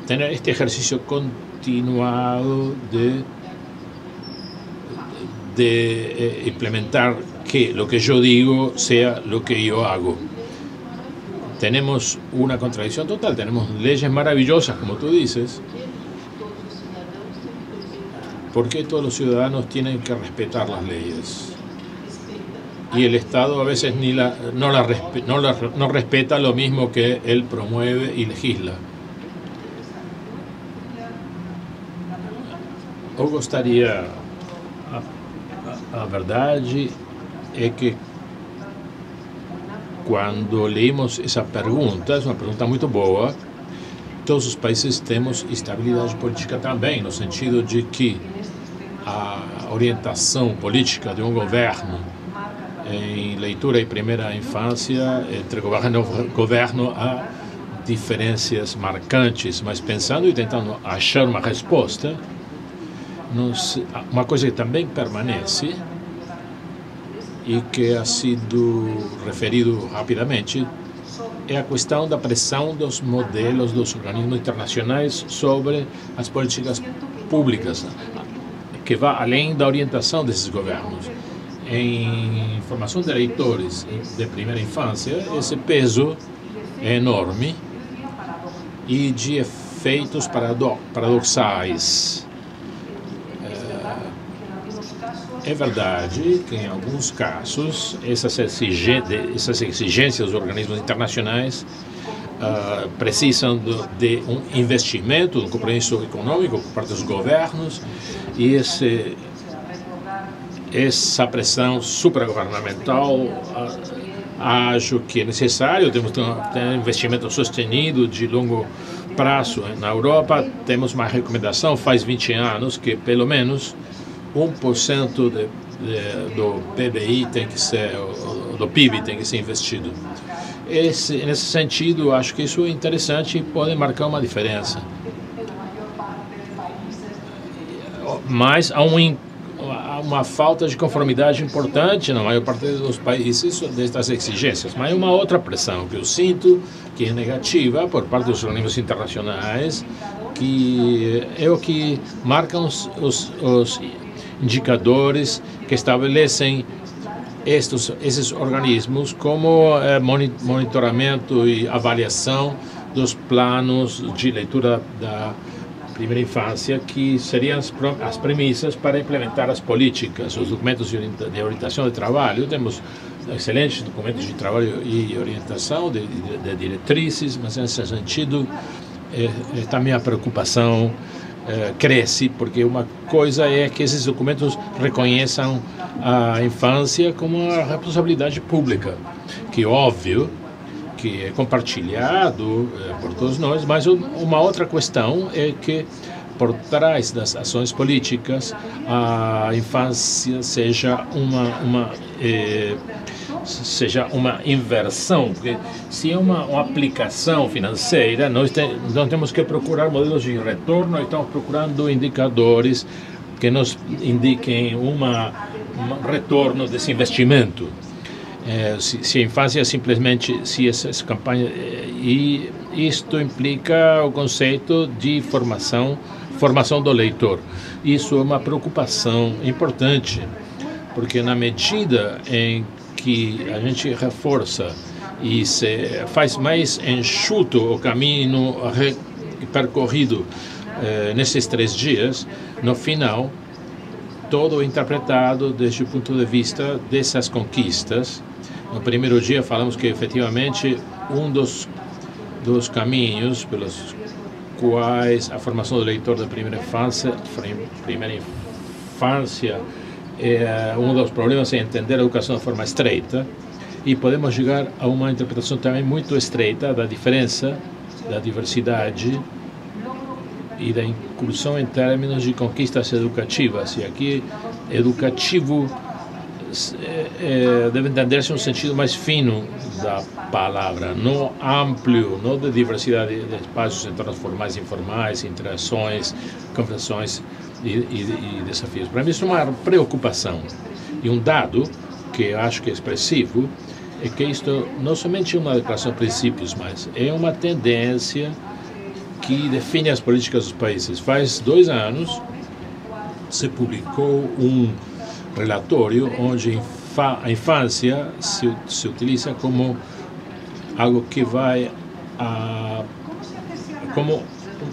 este ejercicio continuado de implementar que lo que yo digo sea lo que yo hago. Tenemos una contradicción total, tenemos leyes maravillosas, como tú dices. ¿Por qué todos los ciudadanos tienen que respetar las leyes? Y el Estado a veces no respeta lo mismo que él promueve y legisla. Eu gostaria, a verdade é que quando leímos essa pergunta, é uma pergunta muito boa, todos os países temos estabilidade política também, no sentido de que a orientação política de um governo em leitura e primeira infância, entre governo há diferenças marcantes, mas pensando e tentando achar uma resposta, uma coisa que também permanece e que ha sido referido rapidamente é a questão da pressão dos modelos dos organismos internacionais sobre as políticas públicas, que vai além da orientação desses governos. Em formação de eleitores de primeira infância, esse peso é enorme e de efeitos paradoxais. É verdade que, em alguns casos, essas exigências dos organismos internacionais precisam de um investimento, um compromisso econômico por parte dos governos, e essa pressão supragovernamental acho que é necessário. Temos que ter um investimento sustenido de longo prazo. Na Europa temos uma recomendação faz 20 anos que pelo menos 1% do PBI tem que ser, do PIB tem que ser investido. Nesse sentido, acho que isso é interessante e pode marcar uma diferença. Mas há uma falta de conformidade importante na maior parte dos países destas exigências. Mas uma outra pressão que eu sinto, que é negativa por parte dos organismos internacionais, que é o que marcam os indicadores que estabelecem esses organismos como monitoramento e avaliação dos planos de leitura da primeira infância, que seriam as premissas para implementar as políticas, os documentos de orientação de trabalho. Temos excelentes documentos de trabalho e orientação, de diretrizes, mas nesse sentido também a preocupação cresce, porque uma coisa é que esses documentos reconheçam a infância como uma responsabilidade pública, que é óbvio que é compartilhado por todos nós, mas uma outra questão é que por trás das ações políticas a infância seja uma inversão, porque se é uma aplicação financeira, nós temos que procurar modelos de retorno, estamos procurando indicadores que nos indiquem um retorno desse investimento. Se a infância simplesmente, se essas campanhas, e isto implica o conceito de formação do leitor. Isso é uma preocupação importante, porque na medida em que a gente reforça e se faz mais enxuto o caminho percorrido nesses 3 dias, no final, todo interpretado desde o ponto de vista dessas conquistas. No primeiro dia falamos que efetivamente um dos caminhos pelos quais a formação do leitor da primeira infância um dos problemas é entender a educação de forma estreita, e podemos chegar a uma interpretação também muito estreita da diferença, da diversidade e da inclusão em termos de conquistas educativas. E aqui, educativo deve entender-se um sentido mais fino da palavra, não amplo, não de diversidade de espaços em tornos formais e informais, interações, conversações e desafios. Para mim isso é uma preocupação. E um dado que eu acho que é expressivo é que isto não somente é uma declaração de princípios, mas é uma tendência que define as políticas dos países. Faz 2 anos se publicou um relatório onde a infância se utiliza como algo que vai como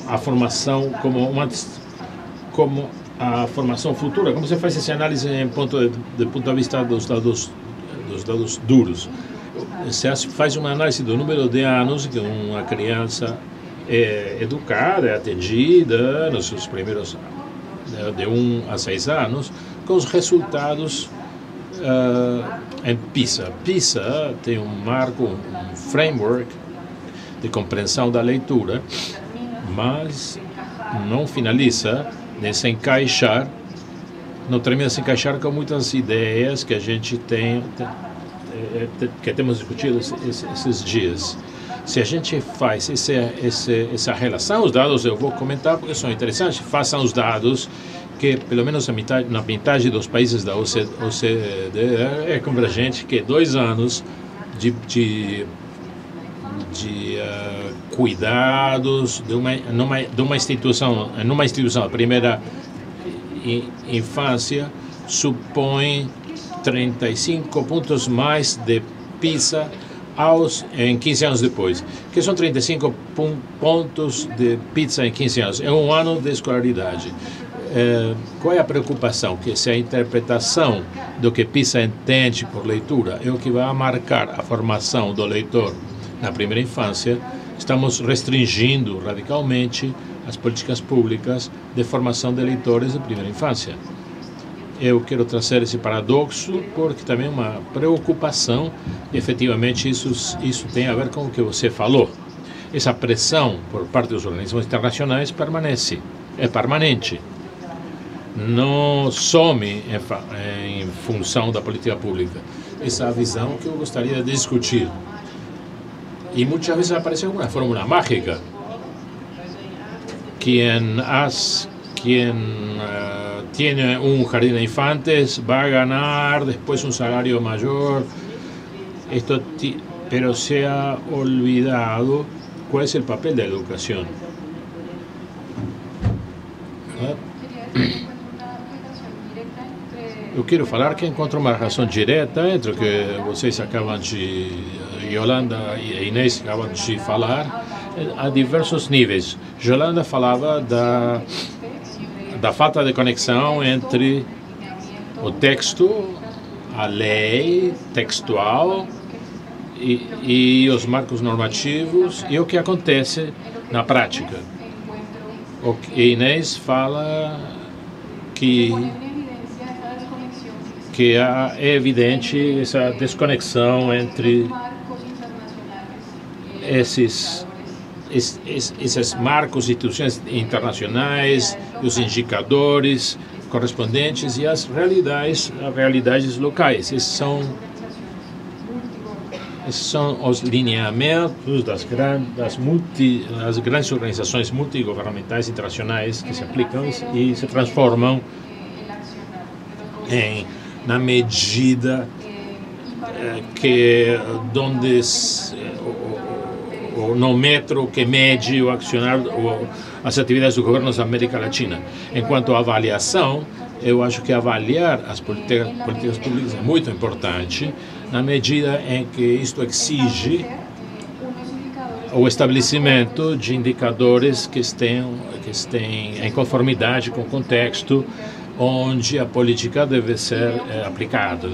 a formação, como a formação futura. Como você faz essa análise do ponto de vista dos dados duros? Você faz uma análise do número de anos que uma criança é educada, é atendida nos seus primeiros de 1 a 6 anos, com os resultados em PISA. PISA tem um marco, um framework de compreensão da leitura, mas não finaliza nem se encaixar, não termina de se encaixar com muitas ideias que a gente que temos discutido esses dias. Se a gente faz essa relação, os dados eu vou comentar porque são interessantes, façam os dados que pelo menos na metade dos países da OCDE é convergente, que 2 anos de cuidados numa instituição, a primeira infância, supõe 35 pontos mais de PISA em 15 anos depois. Que são 35 pontos de PISA em 15 anos? É 1 ano de escolaridade. Qual é a preocupação? Que se a interpretação do que PISA entende por leitura é o que vai marcar a formação do leitor na primeira infância, estamos restringindo radicalmente as políticas públicas de formação de leitores de primeira infância. Eu quero trazer esse paradoxo porque também é uma preocupação, e efetivamente isso tem a ver com o que você falou. Essa pressão por parte dos organismos internacionais é permanente. Não some em função da política pública. Essa é a visão que eu gostaria de discutir. E muitas vezes aparece uma fórmula mágica. Quien tiene un jardín de infantes va a ganar después un salario mayor. Pero se ha olvidado cuál es el papel de la educación. Eu quero falar que encontro uma relação direta entre o que vocês acabam de, Yolanda e Inês acabam de falar, a diversos níveis. Yolanda falava da falta de conexão entre o texto, a lei textual e os marcos normativos e o que acontece na prática. E Inês fala que é evidente essa desconexão entre esses marcos, instituições internacionais, os indicadores correspondentes e as realidades locais. Esses são os lineamentos das grandes organizações multigovernamentais internacionais que se aplicam e se transformam na medida que no metro que mede o accionar as atividades do governo da América Latina. Enquanto a avaliação, eu acho que avaliar as políticas públicas é muito importante, na medida em que isto exige o estabelecimento de indicadores que estejam em conformidade com o contexto onde a política deve ser aplicada.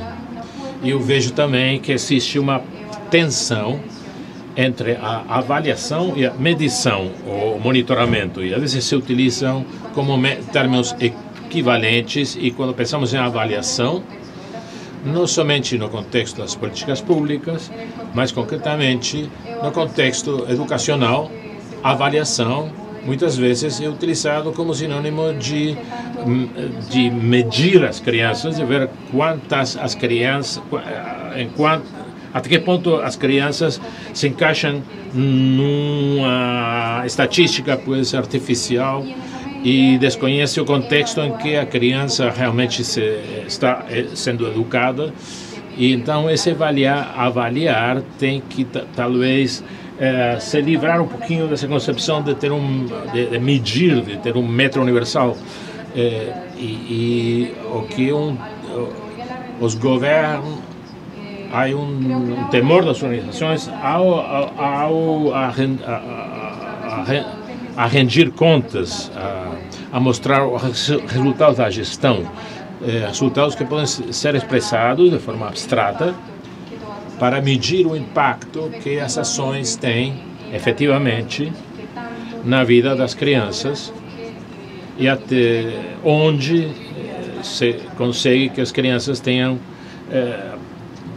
E eu vejo também que existe uma tensão entre a avaliação e a medição, ou monitoramento, e às vezes se utilizam como termos equivalentes, e quando pensamos em avaliação, não somente no contexto das políticas públicas, mas concretamente no contexto educacional, a avaliação muitas vezes é utilizado como sinônimo de medir as crianças, de ver quantas as crianças, até que ponto as crianças se encaixam numa estatística, pode ser artificial, e desconhece o contexto em que a criança realmente está sendo educada. E então esse avaliar tem que talvez se livrar um pouquinho dessa concepção de ter de medir, de ter um metro universal, e o que os governos, há um temor das organizações a rendir contas, a mostrar os resultados da gestão, resultados que podem ser expressados de forma abstrata para medir o impacto que as ações têm efetivamente na vida das crianças e até onde se consegue que as crianças tenham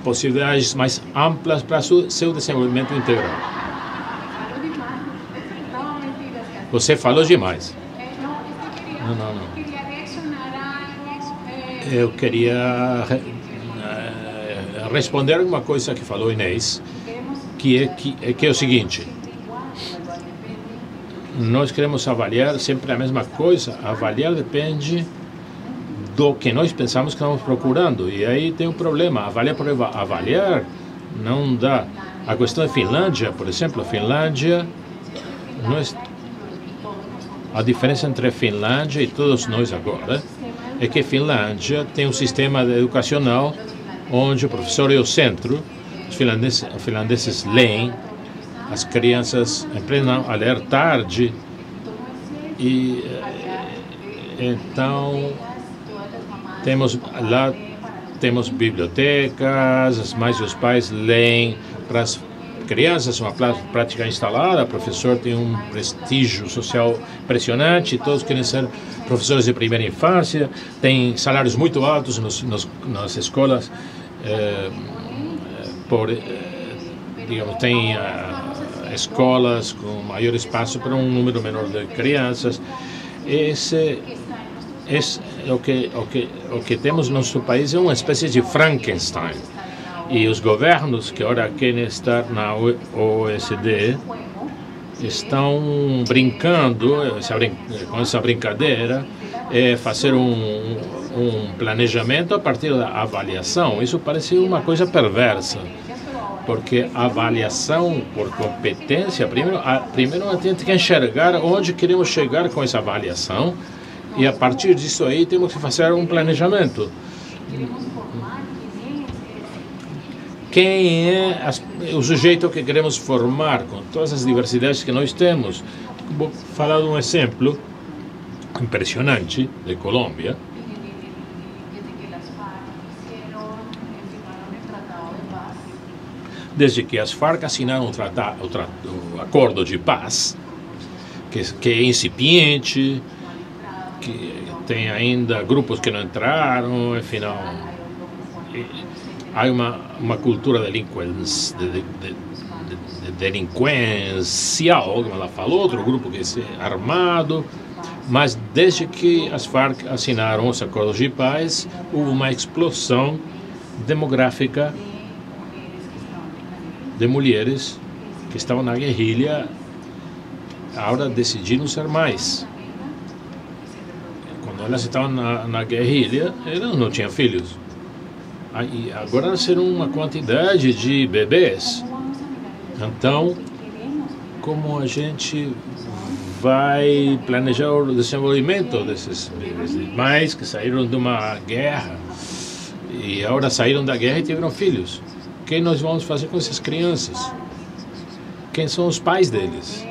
possibilidades mais amplas para seu desenvolvimento integral. Você falou demais. Não. Eu queria responder uma coisa que falou Inês, que é o seguinte: nós queremos avaliar sempre a mesma coisa. Avaliar depende do que nós pensamos que estamos procurando, e aí tem um problema. Avaliar por avaliar não dá. A questão da Finlândia, por exemplo, a diferença entre a Finlândia e todos nós agora é que a Finlândia tem um sistema educacional onde o professor é o centro, os finlandeses leem, as crianças aprendem a ler tarde, e então temos bibliotecas, as mães e os pais leem para as crianças, uma prática instalada, o professor tem um prestígio social impressionante, todos querem ser professores de primeira infância, tem salários muito altos nas escolas, tem escolas com maior espaço para um número menor de crianças. O que temos no nosso país é uma espécie de Frankenstein. E os governos que agora querem estar na OECD estão brincando com essa brincadeira, fazer um planejamento a partir da avaliação. Isso parece uma coisa perversa, porque a avaliação por competência, primeiro a gente tem que enxergar onde queremos chegar com essa avaliação, e a partir disso aí temos que fazer um planejamento. Quem é o sujeito que queremos formar com todas as diversidades que nós temos? Vou falar de um exemplo impressionante de Colômbia. Desde que as Farc assinaram o acordo de paz, que é incipiente, que tem ainda grupos que não entraram, enfim, há uma cultura de delinquencial, como ela falou, outro grupo que é armado, mas desde que as Farc assinaram os acordos de paz, houve uma explosão demográfica de mulheres que estavam na guerrilha, agora decidiram ser mais. Quando elas estavam na guerrilha, elas não tinham filhos. E agora nasceram uma quantidade de bebês. Então, como a gente vai planejar o desenvolvimento desses bebês? Mais que saíram de uma guerra e agora saíram da guerra e tiveram filhos. O que nós vamos fazer com essas crianças? Quem são os pais deles?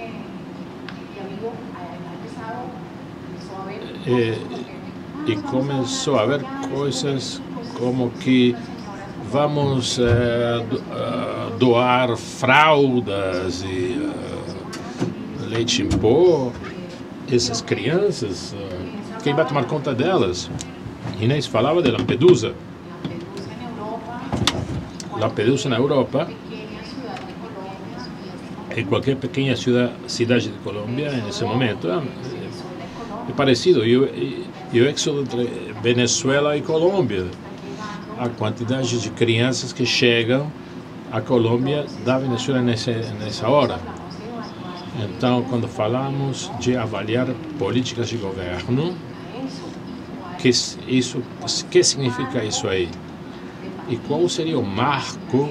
E começou a haver coisas como que vamos doar fraldas e leite em pó. Essas crianças, quem vai tomar conta delas? Inês falava de Lampedusa. Lampedusa na Europa, em qualquer pequena cidade de Colômbia, nesse momento, é parecido. E o êxodo entre Venezuela e Colômbia, a quantidade de crianças que chegam à Colômbia da Venezuela nessa hora. Então, quando falamos de avaliar políticas de governo, que significa isso aí? E qual seria o marco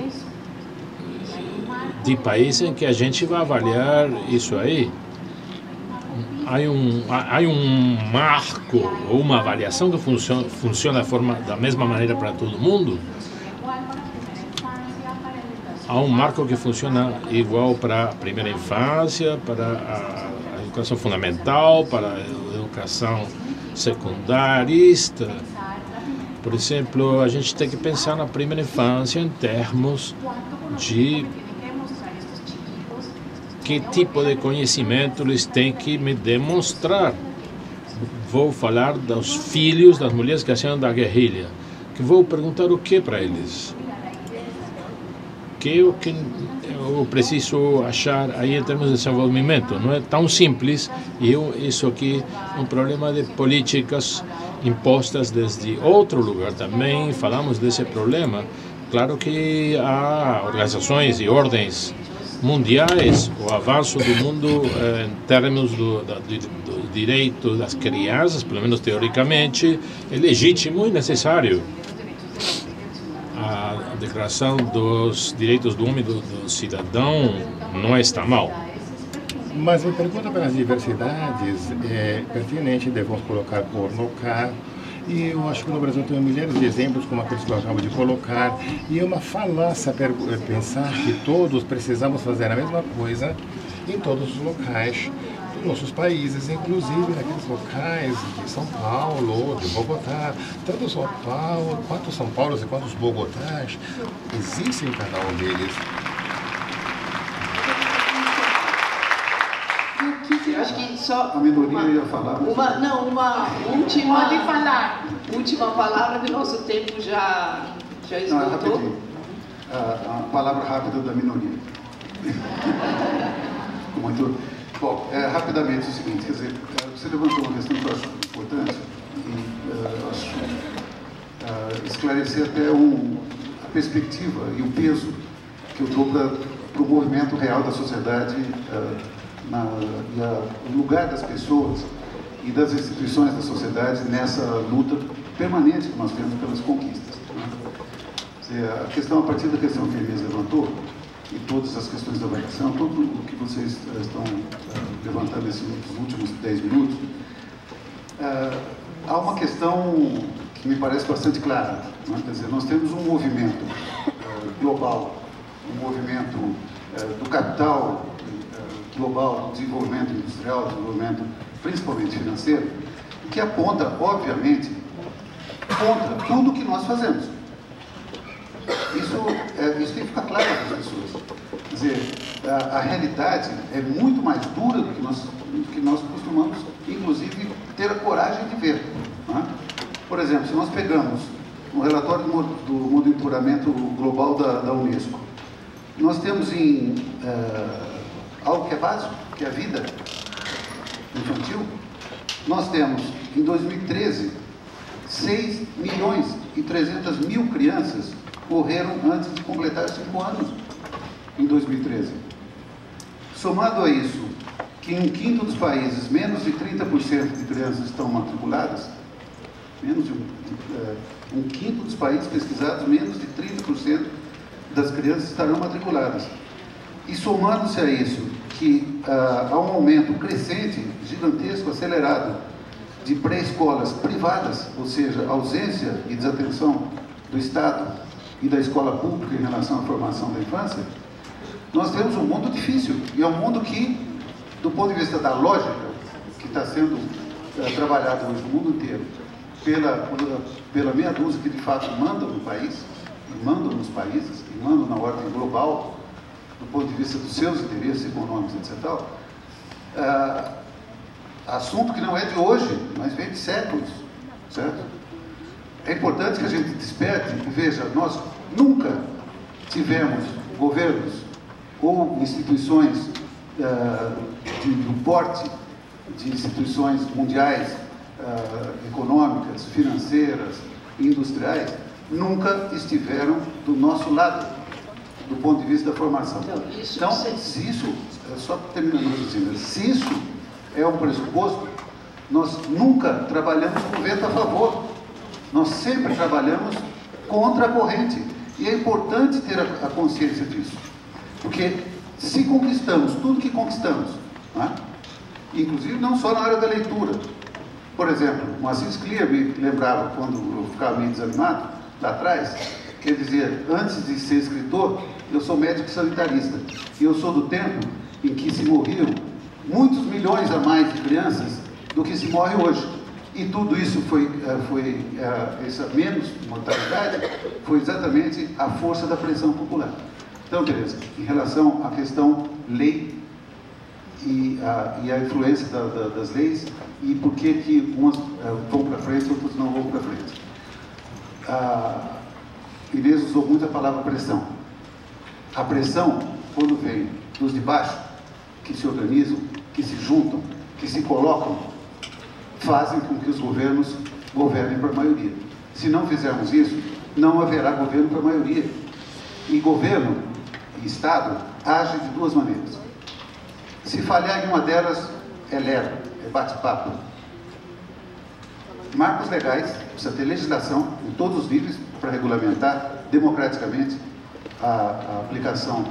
de país em que a gente vai avaliar isso aí? Há um marco ou uma avaliação que funciona da mesma maneira para todo mundo? Há um marco que funciona igual para a primeira infância, para a educação fundamental, para a educação secundarista. Por exemplo, a gente tem que pensar na primeira infância em termos de que tipo de conhecimento eles têm que me demonstrar. Vou falar dos filhos das mulheres que saíram da guerrilha, que vou perguntar o que para eles. Que eu preciso achar aí em termos de desenvolvimento. Não é tão simples, e isso aqui é um problema de políticas impostas desde outro lugar também. Falamos desse problema. Claro que há organizações e ordens mundiais, o avanço do mundo em termos do direito das crianças, pelo menos teoricamente, é legítimo e necessário. A Declaração dos Direitos do Homem e do Cidadão não está mal. Mas me pergunta para as diversidades, é pertinente, devemos colocar por local. E eu acho que no Brasil tem milhares de exemplos, como aqueles que eu acabo de colocar. E é uma falácia pensar que todos precisamos fazer a mesma coisa em todos os locais dos nossos países, inclusive naqueles locais de São Paulo, de Bogotá. Tanto São Paulo, quantos São Paulos e quantos Bogotás existem em cada um deles. Eu acho que só a minoria ia falar. uma última palavra, que nosso tempo já esgotou. Não, rapidinho. A palavra rápida da minoria. Muito. Bom, rapidamente o seguinte, quer dizer, você levantou uma questão que eu acho importante e acho esclarecer até a perspectiva e o peso que eu dou para o movimento real da sociedade, o lugar das pessoas e das instituições da sociedade nessa luta permanente que nós temos pelas conquistas. Né? A questão, a partir da questão que a Inês levantou, e todas as questões da avaliação, tudo o que vocês estão levantando nesses últimos 10 minutos, há uma questão que me parece bastante clara. Né? Quer dizer, nós temos um movimento global, um movimento do capital global, desenvolvimento industrial, desenvolvimento principalmente financeiro, que aponta, obviamente, contra tudo que nós fazemos. Isso tem que ficar claro para as pessoas. Quer dizer, a realidade é muito mais dura do que nós costumamos, inclusive, ter a coragem de ver. Né? Por exemplo, se nós pegamos o relatório do monitoramento global da Unesco, nós temos em algo que é básico, que é a vida infantil. Nós temos, em 2013, 6.300.000 crianças morreram antes de completar 5 anos, em 2013. Somado a isso, que em 1/5 dos países, menos de 30% de crianças estão matriculadas, menos de 1/5 dos países pesquisados, menos de 30% das crianças estarão matriculadas. E somando-se a isso, que há um aumento crescente, gigantesco, acelerado, de pré-escolas privadas, ou seja, ausência e desatenção do Estado e da escola pública em relação à formação da infância, nós temos um mundo difícil, e é um mundo que, do ponto de vista da lógica, que está sendo trabalhado hoje no mundo inteiro, pela meia dúzia que de fato mandam no país, e mandam nos países, e mandam na ordem global, do ponto de vista dos seus interesses econômicos, etc. Assunto que não é de hoje, mas vem de séculos, certo? É importante que a gente desperte e veja, nós nunca tivemos governos ou instituições do porte de instituições mundiais, econômicas, financeiras, industriais, nunca estiveram do nosso lado, do ponto de vista da formação. Então, se isso, só terminando dizendo, se isso é um pressuposto, nós nunca trabalhamos com vento a favor, nós sempre trabalhamos contra a corrente, e é importante ter a consciência disso, porque se conquistamos tudo que conquistamos, né? Inclusive não só na área da leitura, por exemplo, o Assis Clear me lembrava, quando eu ficava meio desanimado, lá atrás, quer dizer, antes de ser escritor, eu sou médico sanitarista, e eu sou do tempo em que se morriam muitos milhões a mais de crianças do que se morre hoje. E tudo isso essa menos mortalidade, foi exatamente a força da pressão popular. Então, Tereza, em relação à questão lei e a influência das leis, e por que umas vão para frente e outras não vão para frente. Inês usou muito a palavra pressão. A pressão, quando vem dos de baixo, que se organizam, que se juntam, que se colocam, fazem com que os governos governem para a maioria. Se não fizermos isso, não haverá governo para a maioria. E governo e Estado agem de duas maneiras. Se falhar em uma delas, é lerdo, é bate-papo. Marcos legais, precisa ter legislação em todos os níveis para regulamentar democraticamente a aplicação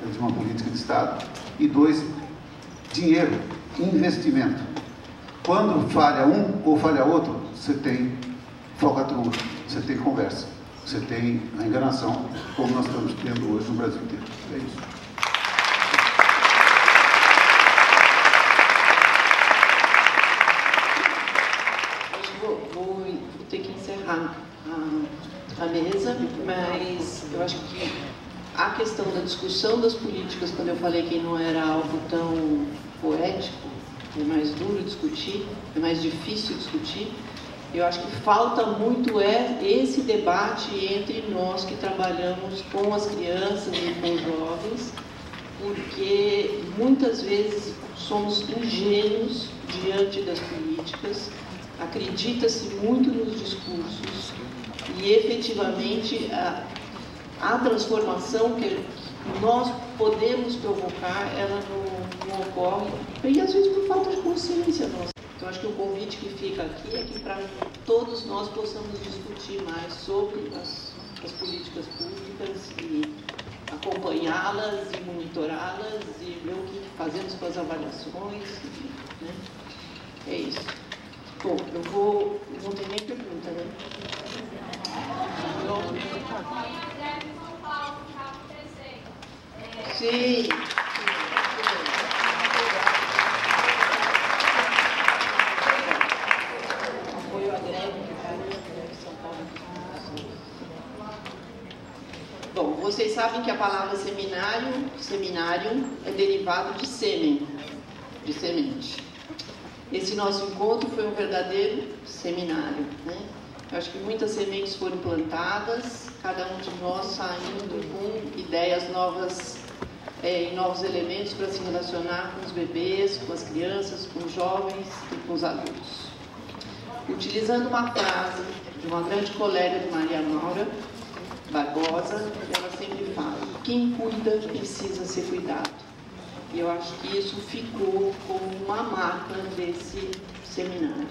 de uma política de Estado. E 2, dinheiro, investimento. Quando falha um ou falha outro, você tem falcatrua, você tem conversa, você tem a enganação, como nós estamos tendo hoje no Brasil inteiro. É isso. Vou ter que encerrar a mesa, mas eu acho que a questão da discussão das políticas, quando eu falei que não era algo tão poético, é mais duro discutir, é mais difícil discutir, eu acho que falta muito esse debate entre nós que trabalhamos com as crianças e com os jovens, porque muitas vezes somos ingênuos diante das políticas, acredita-se muito nos discursos e efetivamente a transformação que nós podemos provocar, ela não ocorre, e às vezes por falta de consciência nossa. Então acho que o convite que fica aqui é que para todos nós possamos discutir mais sobre as políticas públicas e acompanhá-las e monitorá-las e ver o que fazemos com as avaliações, enfim, né? É isso. Bom, não tem nem pergunta, né? Sim. Apoio à greve que São Paulo. Bom, vocês sabem que a palavra seminário é derivado de sêmen, de semente. Esse nosso encontro foi um verdadeiro seminário, né? Eu acho que muitas sementes foram plantadas, cada um de nós saindo com ideias novas em novos elementos para se relacionar com os bebês, com as crianças, com os jovens e com os adultos. Utilizando uma frase de uma grande colega de Maria Maura Barbosa, ela sempre fala: quem cuida precisa ser cuidado. E eu acho que isso ficou como uma marca desse seminário.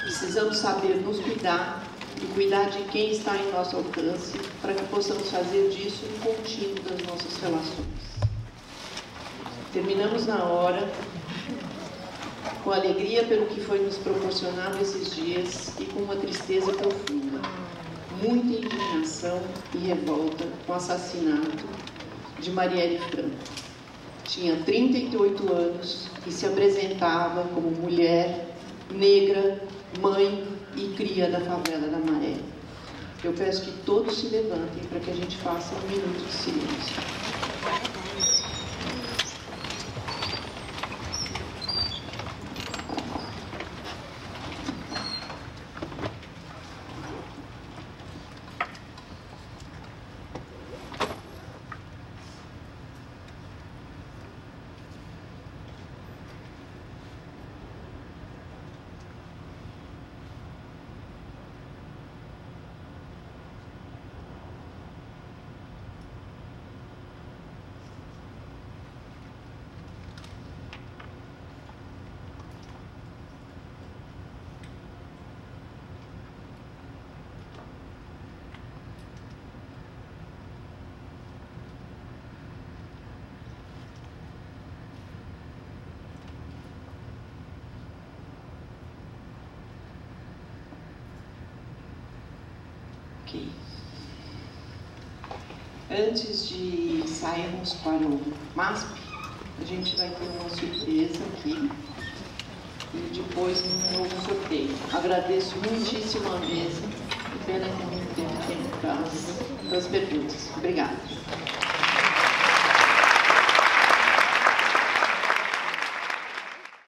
Precisamos saber nos cuidar e cuidar de quem está em nosso alcance, para que possamos fazer disso um contínuo das nossas relações. Terminamos na hora, com alegria pelo que foi nos proporcionado esses dias e com uma tristeza profunda, muita indignação e revolta com o assassinato de Marielle Franco. Tinha 38 anos e se apresentava como mulher, negra, mãe e cria da favela da Maré. Eu peço que todos se levantem para que a gente faça um minuto de silêncio. Antes de sairmos para o MASP, a gente vai ter uma surpresa aqui e depois um novo sorteio. Agradeço muitíssimo a mesa e pena que não tem tempo para as perguntas. Obrigada.